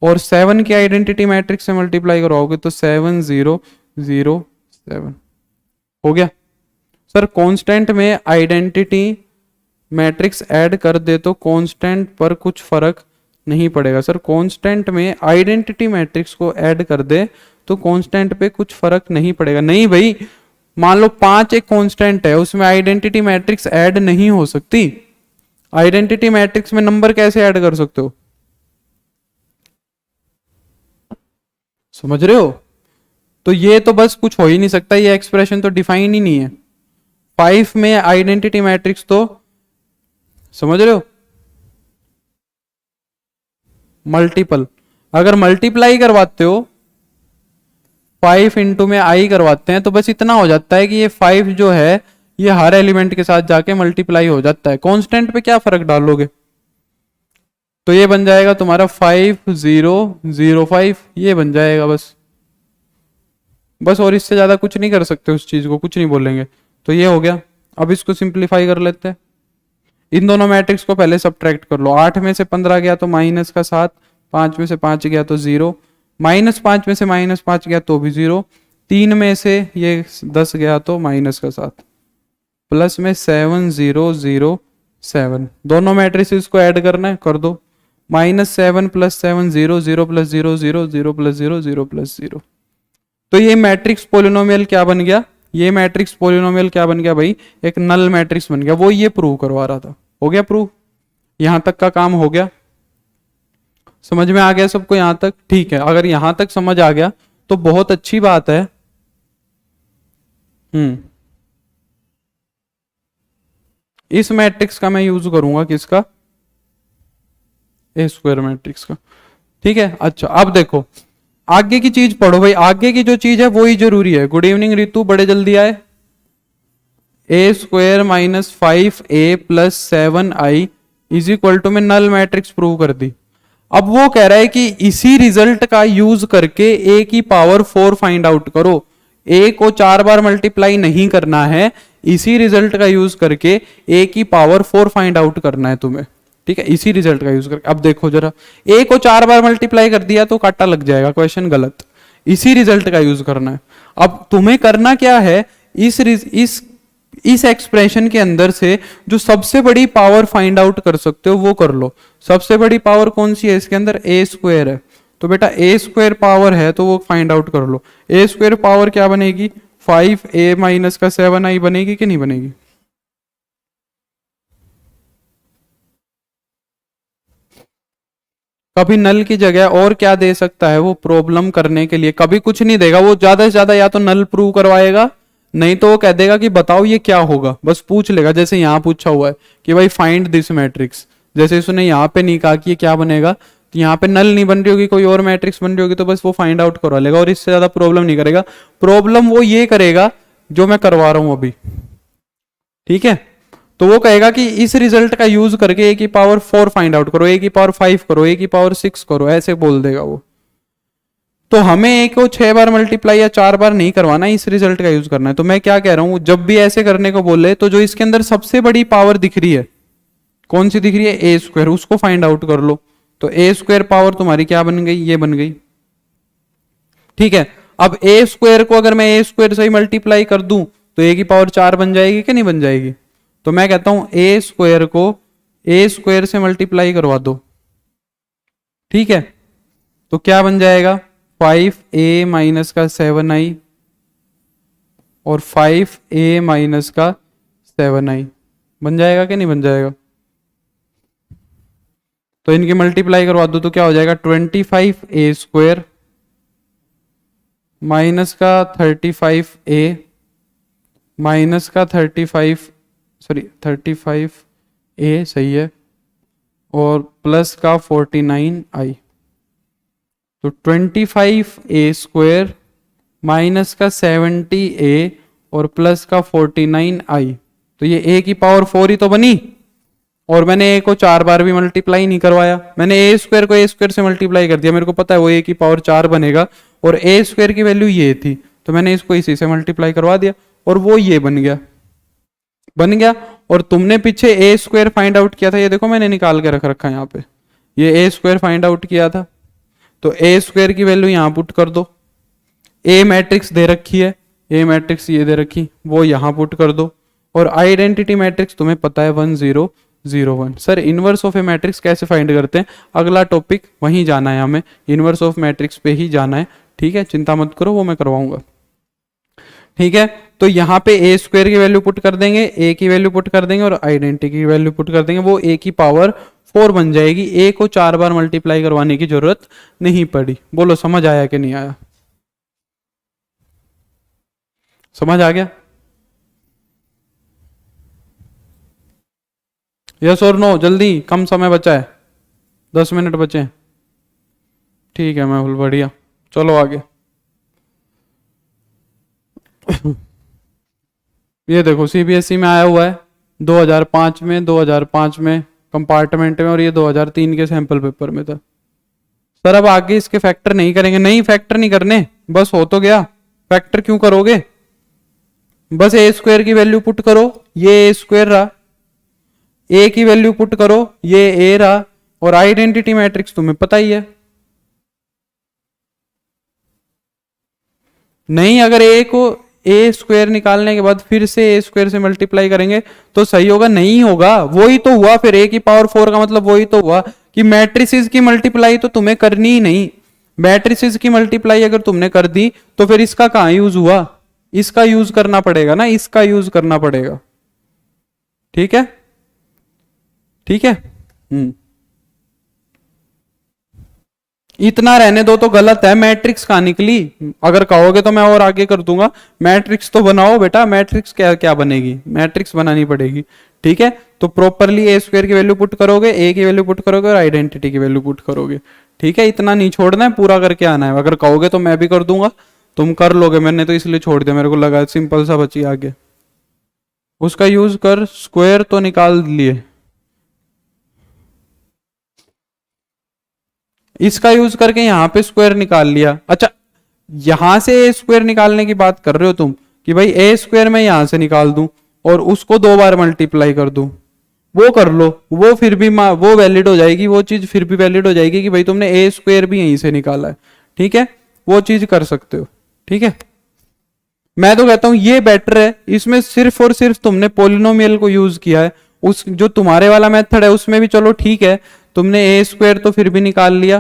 Speaker 1: और 7 की आइडेंटिटी मैट्रिक्स से मल्टीप्लाई करवाओगे तो 7 0 0 7 हो गया। सर कांस्टेंट में आइडेंटिटी मैट्रिक्स ऐड कर दे तो कांस्टेंट पर कुछ फर्क नहीं पड़ेगा। सर कांस्टेंट में आइडेंटिटी मैट्रिक्स को ऐड कर दे तो कांस्टेंट पे कुछ फर्क नहीं पड़ेगा। नहीं भाई, मान लो 5 एक कांस्टेंट है, उसमें आइडेंटिटी मैट्रिक्स ऐड नहीं हो सकती। आइडेंटिटी मैट्रिक्स में नंबर कैसे ऐड कर सकते हो, समझ रहे हो? तो ये तो बस कुछ हो ही नहीं सकता, ये एक्सप्रेशन तो डिफाइन ही नहीं है। 5 में आइडेंटिटी मैट्रिक्स तो समझ रहे हो, मल्टीपल। अगर मल्टीप्लाई करवाते हो 5 इंटू में आई करवाते हैं तो बस इतना हो जाता है कि ये 5 जो है ये हर एलिमेंट के साथ जाके मल्टीप्लाई हो जाता है। कांस्टेंट पे क्या फर्क डालोगे, तो ये बन जाएगा तुम्हारा 5 0 0 5, ये बन जाएगा बस और इससे ज्यादा कुछ नहीं कर सकते, उस चीज को कुछ नहीं बोलेंगे। तो ये हो गया। अब इसको सिंप्लीफाई कर लेते हैं। इन दोनों मैट्रिक्स को पहले सब्ट्रैक्ट कर लो। 8 में से 15 गया तो माइनस का 7, 5 में से 5 गया तो 0, माइनस 5 में से माइनस 5 गया तो भी 0, 3 में से ये 10 गया तो माइनस का 7, प्लस में 7 0 0 7। दोनों मैट्रिक्स को ऐड करना है, कर दो। -7 + 7 0 0 + 0 0 0 + 0 0 + 0। तो ये मैट्रिक्स पोलिनोमियल क्या बन गया, ये मैट्रिक्स पोलिनोमियल क्या बन गया भाई, एक नल मैट्रिक्स बन गया। वो ये प्रूव करवा रहा था। हो गया प्रूव, यहां तक का काम हो गया। समझ में आ गया सबको यहां तक? ठीक है, अगर यहां तक समझ आ गया तो बहुत अच्छी बात है। इस मैट्रिक्स का मैं यूज करूंगा, किसका, ए स्क्वायर मैट्रिक्स का। ठीक है, अच्छा अब देखो आगे की चीज पढ़ो भाई। आगे की जो चीज है वही जरूरी है। गुड इवनिंग रितु, बड़े जल्दी आए। ए स्क्वायर -5a + 7i = में नल मैट्रिक्स प्रूव कर दी। अब वो कह रहा है कि इसी रिजल्ट का यूज करके a की पावर 4 फाइंड आउट करो। a को 4 बार मल्टीप्लाई नहीं करना है, इसी रिजल्ट का यूज करके a की पावर 4 फाइंड आउट करना है तुम्हें। ठीक है, इसी रिजल्ट का यूज करके। अब देखो जरा, a को 4 बार मल्टीप्लाई कर दिया तो काटा लग जाएगा, क्वेश्चन गलत। इसी रिजल्ट का यूज करना है। अब तुम्हें करना क्या है, इस एक्सप्रेशन के अंदर से जो सबसे बड़ी पावर फाइंड आउट कर सकते हो वो कर लो। सबसे बड़ी पावर कौन सी है इसके अंदर, ए स्क्वायर है। तो बेटा ए स्क्वायर पावर है तो वो फाइंड आउट कर लो। ए स्क्वायर पावर क्या बनेगी, 5a - का 7i बनेगी कि नहीं बनेगी? कभी नल की जगह और क्या दे सकता है वो प्रॉब्लम करने के लिए? कभी कुछ नहीं देगा वो, ज्यादा से ज्यादा या तो नल प्रूव करवाएगा, नहीं तो वो कह देगा कि बताओ ये क्या होगा, बस पूछ लेगा। जैसे यहां पूछा हुआ है कि भाई फाइंड दिस मैट्रिक्स, जैसे इसने यहां पे नहीं कहा कि ये क्या बनेगा, तो यहाँ पे नल नहीं बन रही होगी, कोई और मैट्रिक्स बन रही होगी, तो बस वो फाइंड आउट करवा लेगा और इससे ज्यादा प्रॉब्लम नहीं करेगा। प्रॉब्लम वो ये करेगा जो मैं करवा रहा हूं अभी। ठीक है, तो वो कहेगा कि इस रिजल्ट का यूज करके a की पावर 4 फाइंड आउट करो, a की पावर 5 करो, a की पावर 6 करो, ऐसे बोल देगा वो। तो हमें a को 6 बार मल्टीप्लाई या 4 बार नहीं करवाना, इस रिजल्ट का यूज करना है। तो मैं क्या कह रहा हूं, जब भी ऐसे करने को बोले तो जो इसके अंदर सबसे बड़ी पावर दिख रही है, कौन सी दिख रही है, ए स्क्वायर, उसको फाइंड आउट कर लो। तो ए स्क्वायर पावर तुम्हारी क्या बन गई, ये बन गई। ठीक है, अब ए स्क्वायर को अगर मैं ए स्क्वायर से ही मल्टीप्लाई कर दूं तो ए की पावर 4 बन जाएगी कि नहीं बन जाएगी? तो मैं कहता हूं ए स्क्वायर को ए स्क्वायर से मल्टीप्लाई करवा दो। ठीक है, तो क्या बन जाएगा, 5a - का 7i और 5a - का 7i बन जाएगा कि नहीं बन जाएगा? तो इनकी मल्टीप्लाई करवा दो तो क्या हो जाएगा 25a² माइनस का 35a माइनस का 35a सही है और प्लस का 49i। तो 25a² माइनस का 70a और प्लस का 49i। तो ये a की पावर 4 ही तो बनी और मैंने a को 4 बार भी मल्टीप्लाई नहीं करवाया, मैंने a² को a² से मल्टीप्लाई कर दिया। मेरे को पता है वो a की पावर 4 बनेगा और a² की वैल्यू ये थी तो मैंने इसको इसी से मल्टीप्लाई करवा दिया और वो ये बन गया। और तुमने पीछे a² फाइंड आउट किया था, ये देखो मैंने निकाल के रख रखा है यहाँ पे, ये a² फाइंड आउट किया था। तो a² की वैल्यू यहाँ पुट कर दो, a मैट्रिक्स दे रखी है, a मैट्रिक्स ये दे रखी, वो यहाँ पुट कर दो और आइडेंटिटी मैट्रिक्स तुम्हें पता है 1 0 0 1। Sir inverse of A matrix कैसे फाइंड करते हैं, अगला टॉपिक वहीं जाना है, हमें इनवर्स ऑफ मैट्रिक्स पे ही जाना है। ठीक है, चिंता मत करो, वो मैं करवाऊंगा। ठीक है, तो यहाँ पे a² की वैल्यू पुट कर देंगे, a की वैल्यू पुट कर देंगे और आइडेंटिटी की वैल्यू पुट कर देंगे, वो a की पावर 4 बन जाएगी। a को 4 बार मल्टीप्लाई करवाने की जरूरत नहीं पड़ी। बोलो समझ आया कि नहीं आया? समझ आ गया? यस और नो? जल्दी, कम समय बचा है, 10 मिनट बचे हैं। ठीक है मैं बढ़िया, चलो आगे। ये देखो सीबीएसई में आया हुआ है 2005 में कंपार्टमेंट में और ये 2003 के सैंपल पेपर में था। सर अब आगे इसके फैक्टर नहीं करेंगे? नहीं फैक्टर नहीं करने, बस हो तो गया। फैक्टर क्यों करोगे, बस a² की वैल्यू पुट करो, ये a² रहा, a की वैल्यू पुट करो, ये a रहा और आइडेंटिटी मैट्रिक्स तुम्हें पता ही है। नहीं, अगर a को a² निकालने के बाद फिर से a² से मल्टीप्लाई करेंगे तो सही होगा? नहीं होगा, वही तो हुआ फिर। a की पावर 4 का मतलब वही तो हुआ कि मैट्रिसेस की मल्टीप्लाई तो तुम्हें करनी ही नहीं। मैट्रिसेस की मल्टीप्लाई अगर तुमने कर दी तो फिर इसका कहां यूज हुआ, इसका यूज करना पड़ेगा ना, इसका यूज करना पड़ेगा। ठीक है, ठीक है। इतना रहने दो तो गलत है, मैट्रिक्स कहां निकली? अगर कहोगे तो मैं और आगे कर दूंगा। मैट्रिक्स तो बनाओ बेटा, मैट्रिक्स क्या क्या बनेगी, मैट्रिक्स बनानी पड़ेगी। ठीक है, तो प्रॉपरली a² की वैल्यू पुट करोगे, a की वैल्यू पुट करोगे और आइडेंटिटी की वैल्यू पुट करोगे। ठीक है, इतना नहीं छोड़ना है, पूरा करके आना है। अगर कहोगे तो मैं भी कर दूंगा, तुम कर लोगे, मैंने तो इसलिए छोड़ दिया, मेरे को लगा सिंपल सा बची आगे। उसका यूज कर, स्क्वायर तो निकाल लिए, इसका यूज करके यहां पे स्क्वायर निकाल लिया। अच्छा, यहां से a² निकालने की बात कर रहे हो तुम कि भाई a² मैं यहां से निकाल दूं और उसको 2 बार मल्टीप्लाई कर दूं, वो कर लो, वो फिर भी वो वैलिड हो जाएगी, वो चीज फिर भी वैलिड हो जाएगी कि भाई तुमने a² भी यहीं से निकाला है। ठीक है, वो चीज कर सकते हो। ठीक है, मैं तो कहता हूं ये बेटर है, इसमें सिर्फ और सिर्फ तुमने पोलिनोमियल को यूज किया है। उस जो तुम्हारे वाला मेथड है उसमें भी चलो ठीक है, तुमने a² तो फिर भी निकाल लिया,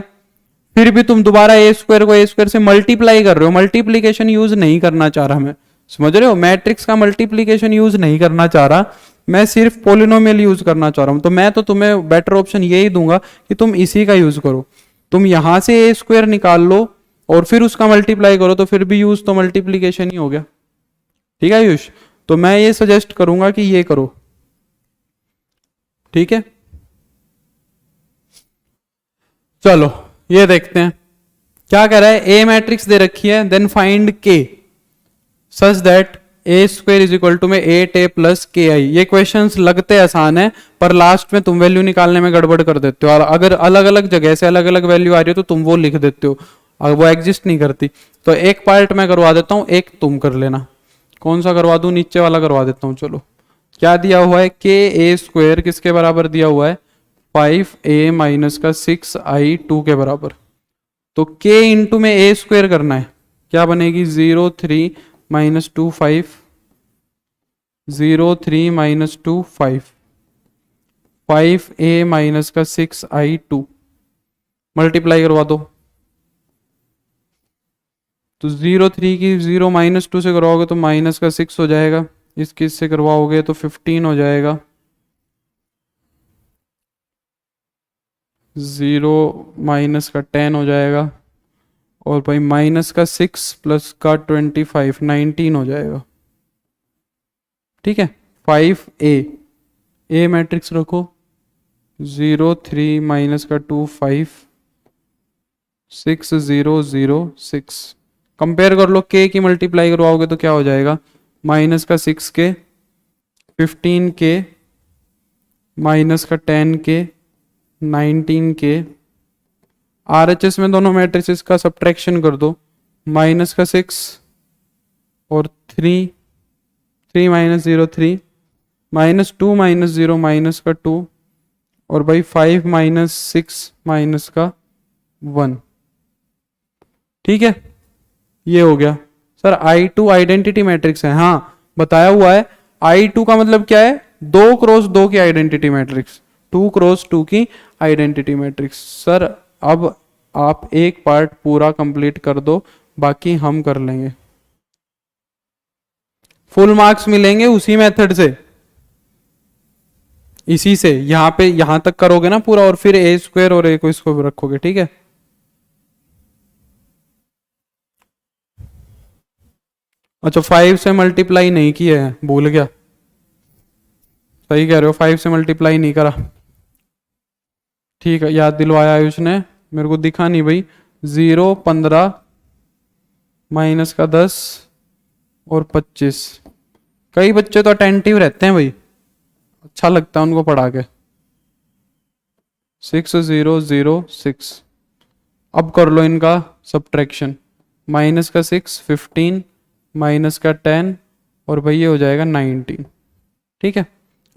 Speaker 1: फिर भी तुम दोबारा a² को a² से मल्टीप्लाई कर रहे हो। मल्टीप्लीकेशन यूज नहीं करना चाह रहा मैं, समझ रहे हो? मैट्रिक्स का मल्टीप्लीकेशन यूज नहीं करना चाह रहा मैं, सिर्फ पोलिनोमियल यूज करना चाह रहा हूं। तो मैं तो तुम्हें बेटर ऑप्शन यही दूंगा कि तुम इसी का यूज करो। तुम यहां से a² निकाल लो और फिर उसका मल्टीप्लाई करो, तो फिर भी यूज तो मल्टीप्लीकेशन ही हो गया। ठीक है आयुष, तो मैं ये सजेस्ट करूंगा कि ये करो। ठीक है, चलो ये देखते हैं क्या कह रहा है। ए मैट्रिक्स दे रखी है, then find K such that a² is equal to में 8a प्लस ki। ये क्वेश्चंस लगते आसान है पर लास्ट में तुम वैल्यू निकालने में गड़बड़ कर देते हो, और अगर अलग अलग जगह से अलग अलग वैल्यू आ रही हो तो तुम वो लिख देते हो, वो एग्जिस्ट नहीं करती। तो एक पार्ट मैं करवा देता हूं, एक तुम कर लेना। कौन सा करवा दूं? नीचे वाला करवा देता हूं। चलो, क्या दिया हुआ है, ka² किसके बराबर दिया हुआ है? 5a माइनस का 6i2 के बराबर। तो k इंटू में a² करना है, क्या बनेगी? 0 3 माइनस 2 5, 0 3 माइनस 2 5, 5a माइनस का 6i2 मल्टीप्लाई करवा दो। तो 0 3 की 0 माइनस 2 से करवाओगे तो माइनस का 6 हो जाएगा, इसकी इससे करवाओगे तो 15 हो जाएगा। 0 माइनस का 10 हो जाएगा, और भाई माइनस का 6 प्लस का 25 19 हो जाएगा। ठीक है, 5a, ए मैट्रिक्स रखो, 0 3 माइनस का 2 5 6 0 0 6। कंपेयर कर लो, के की मल्टीप्लाई करवाओगे तो क्या हो जाएगा, माइनस का 6 के, 15 के, माइनस का 10 के, 19 के। आरएचएस में दोनों मैट्रिसेस का सब्ट्रैक्शन कर दो, माइनस का 6 और 3, 3 माइनस 0 3, माइनस 2 माइनस 0 माइनस का 2, और भाई 5 माइनस 6 माइनस का 1। ठीक है, ये हो गया। सर I2 आइडेंटिटी मैट्रिक्स है, हाँ बताया हुआ है। I2 का मतलब क्या है, 2 क्रॉस 2 की आइडेंटिटी मैट्रिक्स, 2 क्रॉस 2 की आइडेंटिटी मैट्रिक्स। सर अब आप एक पार्ट पूरा कंप्लीट कर दो, बाकी हम कर लेंगे। फुल मार्क्स मिलेंगे उसी मेथड से, इसी से। यहां पे यहां तक करोगे ना पूरा, और फिर ए स्क्वायर और ए को इसको रखोगे। ठीक है, अच्छा 5 से मल्टीप्लाई नहीं किया है, भूल गया। सही कह रहे हो, 5 से मल्टीप्लाई नहीं करा। ठीक है, याद दिलवाया आयुष ने, मेरे को दिखा नहीं भाई। 0 15 माइनस का 10 और 25। कई बच्चे तो अटेंटिव रहते हैं भाई, अच्छा लगता है उनको पढ़ा के। 6 0 0 6। अब कर लो इनका सब्ट्रैक्शन, माइनस का 6 15 माइनस का 10 और भाई ये हो जाएगा 19। ठीक है,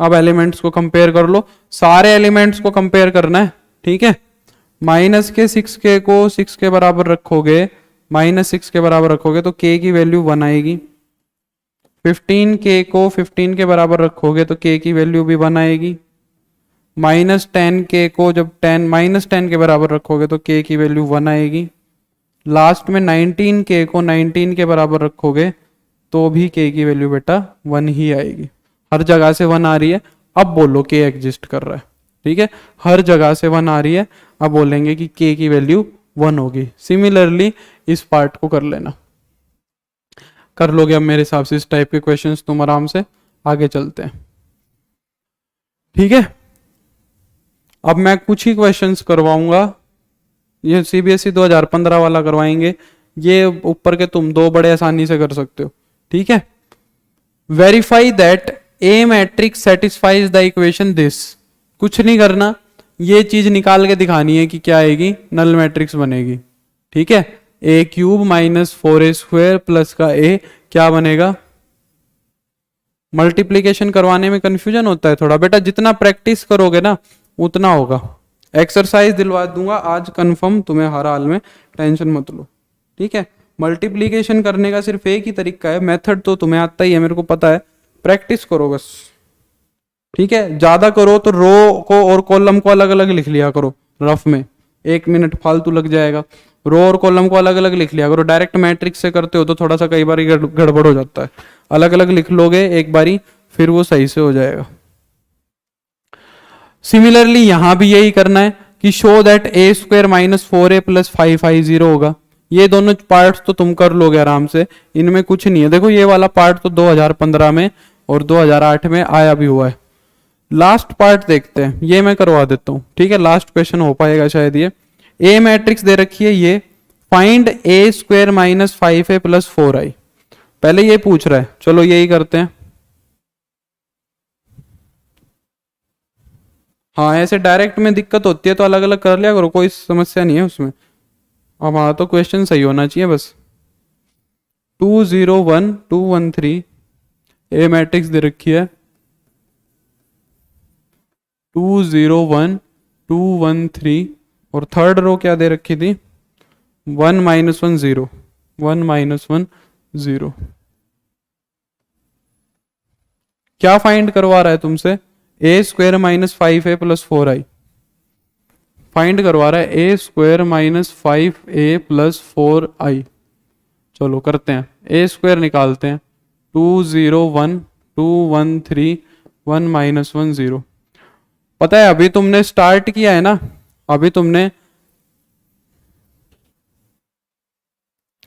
Speaker 1: अब एलिमेंट्स को कंपेयर कर लो, सारे एलिमेंट्स को कंपेयर करना है। ठीक है, माइनस के 6 के को 6 के बराबर रखोगे, माइनस 6 के बराबर रखोगे तो के की वैल्यू 1 आएगी। 15 के को 15 के बराबर रखोगे तो के की वैल्यू भी 1 आएगी। माइनस 10 के को जब 10 माइनस 10 के बराबर रखोगे तो के की वैल्यू 1 आएगी। लास्ट में 19 के को 19 के बराबर रखोगे तो भी के की वैल्यू बेटा 1 ही आएगी। हर जगह से 1 आ रही है, अब बोलो के एग्जिस्ट कर रहा है। ठीक है, हर जगह से 1 आ रही है, अब बोलेंगे कि के की वैल्यू 1 होगी। सिमिलरली इस पार्ट को कर लेना, कर लोगे अब मेरे हिसाब से इस टाइप के क्वेश्चंस तुम आराम से। आगे चलते हैं। ठीक है, अब मैं कुछ ही क्वेश्चंस करवाऊंगा, ये सीबीएसई 2015 वाला करवाएंगे। ये ऊपर के तुम 2 बड़े आसानी से कर सकते हो। ठीक है, verify that A matrix satisfies the equation this. कुछ नहीं करना, ये चीज निकाल के दिखानी है कि क्या आएगी, नल मैट्रिक्स बनेगी। ठीक है, A cube minus 4a square plus का ए क्या बनेगा। मल्टीप्लीकेशन करवाने में कंफ्यूजन होता है थोड़ा बेटा, जितना प्रैक्टिस करोगे ना उतना होगा। एक्सरसाइज दिलवा दूंगा आज कंफर्म तुम्हें, हर हाल में टेंशन मत लो। ठीक है, मल्टीप्लीकेशन करने का सिर्फ एक ही तरीका है, मेथड तो तुम्हें आता ही है, मेरे को पता है, प्रैक्टिस करो बस। ठीक है, ज्यादा करो तो रो को और कॉलम को अलग अलग लिख लिया करो रफ में, 1 मिनट फालतू लग जाएगा। रो और कॉलम को अलग अलग लिख लिया करो। डायरेक्ट मैट्रिक्स से करते हो तो थोड़ा सा कई बार गड़बड़ हो जाता है, अलग अलग लिख लोगे एक बारी फिर वो सही से हो जाएगा। सिमिलरली यहां भी यही करना है कि show that A square minus 4a plus 5i0 होगा। ये दोनों पार्ट्स तो तुम कर लोगे आराम से, इनमें कुछ नहीं है। देखो ये वाला पार्ट तो 2015 में और 2008 में आया भी हुआ है। लास्ट पार्ट देखते हैं, ये मैं करवा देता हूं। ठीक है, लास्ट क्वेश्चन हो पाएगा शायद ये। ए मैट्रिक्स दे रखी है ये, find A square minus 5a plus 4i। पहले ये पूछ रहा है, चलो यही करते हैं। हाँ ऐसे डायरेक्ट में दिक्कत होती है तो अलग अलग कर लिया करो, कोई समस्या नहीं है उसमें। अब हाँ तो क्वेश्चन सही होना चाहिए बस। 2 0 1 2 1 3 ए मैट्रिक्स दे रखी है। 2 0 1 2 1 3 और थर्ड रो क्या दे रखी थी, 1 -1 0 1 -1 0। क्या फाइंड करवा रहा है तुमसे, A square minus 5a plus 4i find करवा रहा है। A square minus 5a plus 4i। चलो करते हैं, ए स्क्वायर निकालते हैं। 2 0 1 2 1 3 1 -1 0। पता है अभी तुमने स्टार्ट किया है ना, अभी तुमने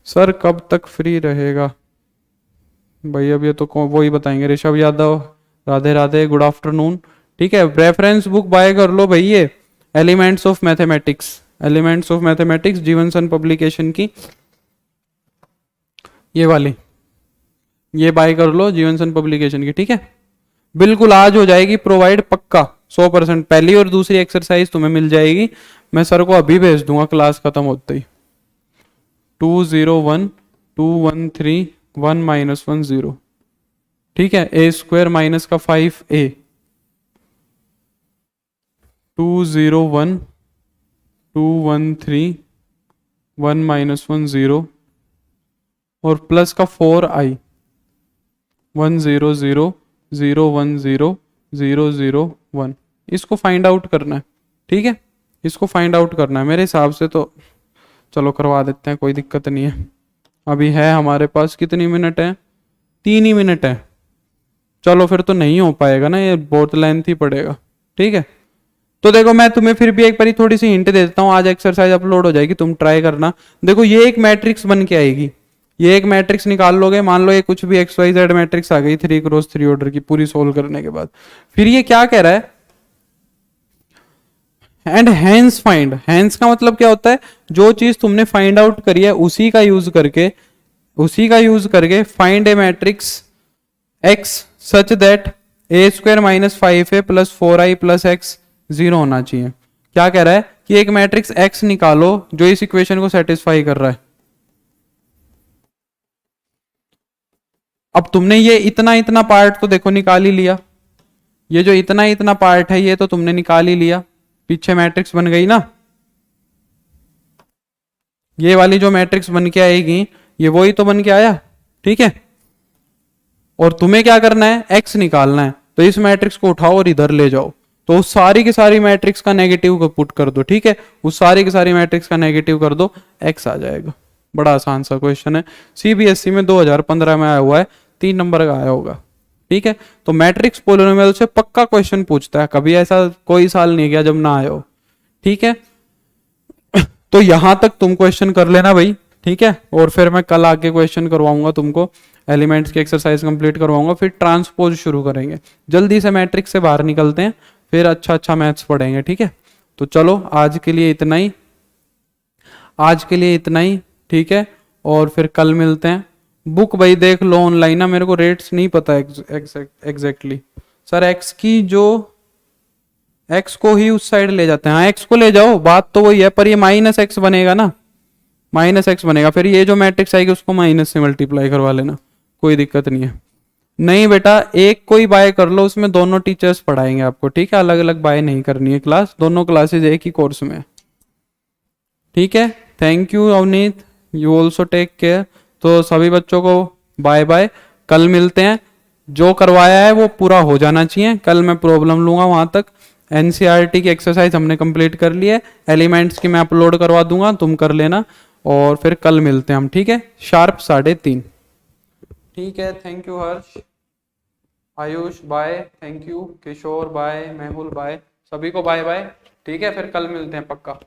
Speaker 1: सर कब तक फ्री रहेगा भाई, अब ये तो वो ही बताएंगे। Rishabh Yadav, Radhe Radhe, good afternoon. ठीक है, रेफरेंस बुक बाय कर लो भाई, ये elements of mathematics, elements of mathematics Jeevansons publication की, ये वाली, ये बाय कर लो जीवनसन पब्लिकेशन की। ठीक है, बिल्कुल आज हो जाएगी प्रोवाइड पक्का 100%। पहली और दूसरी एक्सरसाइज तुम्हें मिल जाएगी, मैं सर को अभी भेज दूंगा क्लास खत्म होते ही। 201 213 1 माइनस 1 0। ठीक है, ए स्क्वायर माइनस का 5a, 201 213 1 माइनस 1 0 और प्लस का 4i 1 0 0 0 1 0 0 0 1। इसको फाइंड आउट करना है। ठीक है, इसको फाइंड आउट करना है। मेरे हिसाब से तो चलो करवा देते हैं, कोई दिक्कत नहीं है। अभी है हमारे पास कितनी मिनट है, 3 ही मिनट है। चलो फिर तो नहीं हो पाएगा ना, ये बहुत लेंथ ही पड़ेगा। ठीक है, तो देखो मैं तुम्हें फिर भी एक बारी थोड़ी सी हिंट दे देता हूँ, आज एक्सरसाइज अपलोड हो जाएगी, तुम ट्राई करना। देखो ये एक मैट्रिक्स बन के आएगी, ये एक मैट्रिक्स निकाल लोगे, मान लो ये कुछ भी एक्स वाई जेड मैट्रिक्स आ गई 3 क्रॉस 3 ऑर्डर की, पूरी सोल्व करने के बाद फिर ये क्या कह रहा है, एंड हैंस फाइंड। हैंस का मतलब क्या होता है, जो चीज तुमने फाइंड आउट करी है उसी का यूज करके find A matrix x such that A square minus 5a plus 4i plus x 0 होना चाहिए। क्या कह रहा है कि एक मैट्रिक्स एक्स निकालो जो इस इक्वेशन को सेटिस्फाई कर रहा है। अब तुमने ये इतना इतना पार्ट तो देखो निकाल ही लिया, ये जो इतना इतना पार्ट है ये तो तुमने निकाल ही लिया, पीछे मैट्रिक्स बन गई ना। ये वाली जो मैट्रिक्स बन के आएगी ये वही तो बन के आया। ठीक है, और तुम्हें क्या करना है, एक्स निकालना है, तो इस मैट्रिक्स को उठाओ और इधर ले जाओ, तो उस सारी की सारी मैट्रिक्स का नेगेटिव को पुट कर दो। ठीक है, उस सारी की सारी मैट्रिक्स का नेगेटिव कर दो, एक्स आ जाएगा। बड़ा आसान सा क्वेश्चन है, सीबीएसई में 2015 में आया हुआ है, 3 नंबर का आया होगा। ठीक है, तो मैट्रिक्स पोलिनोमियल से पक्का क्वेश्चन पूछता है, कभी ऐसा कोई साल नहीं गया जब ना आया हो। ठीक है, तो यहां तक तुम क्वेश्चन कर लेना भाई। ठीक है, और फिर मैं कल आके क्वेश्चन करवाऊंगा तुमको, एलिमेंट्स की एक्सरसाइज कंप्लीट करवाऊंगा, फिर ट्रांसपोज शुरू करेंगे। जल्दी से मैट्रिक्स से बाहर निकलते हैं, फिर अच्छा अच्छा मैथ्स पढ़ेंगे। ठीक है, तो चलो आज के लिए इतना ही, आज के लिए इतना ही। ठीक है, और फिर कल मिलते हैं। बुक भाई देख लो ऑनलाइन ना, मेरे को रेट्स नहीं पता एग्जैक्टली। सर एक्स की जो एक्स को ही उस साइड ले जाते हैं, हाँ एक्स को ले जाओ, बात तो वही है, पर ये माइनस एक्स बनेगा ना, माइनस एक्स बनेगा, फिर ये जो मैट्रिक्स आएगी उसको माइनस से मल्टीप्लाई करवा लेना, कोई दिक्कत नहीं है। नहीं बेटा एक को ही बाय कर लो, उसमें दोनों टीचर्स पढ़ाएंगे आपको। ठीक है, अलग अलग बाय नहीं करनी है क्लास, दोनों क्लासेज एक ही कोर्स में। ठीक है, thank you Avneet, you also take care. तो सभी बच्चों को बाय बाय, कल मिलते हैं। जो करवाया है वो पूरा हो जाना चाहिए, कल मैं प्रॉब्लम लूंगा वहां तक। एनसीईआरटी की एक्सरसाइज हमने कंप्लीट कर ली है, एलिमेंट्स की मैं अपलोड करवा दूंगा, तुम कर लेना, और फिर कल मिलते हैं हम। ठीक है, शार्प 3:30। ठीक है, thank you Harsh, Ayush bye, thank you Kishore bye, Mehul bye, सभी को बाय बाय। ठीक है, फिर कल मिलते हैं पक्का।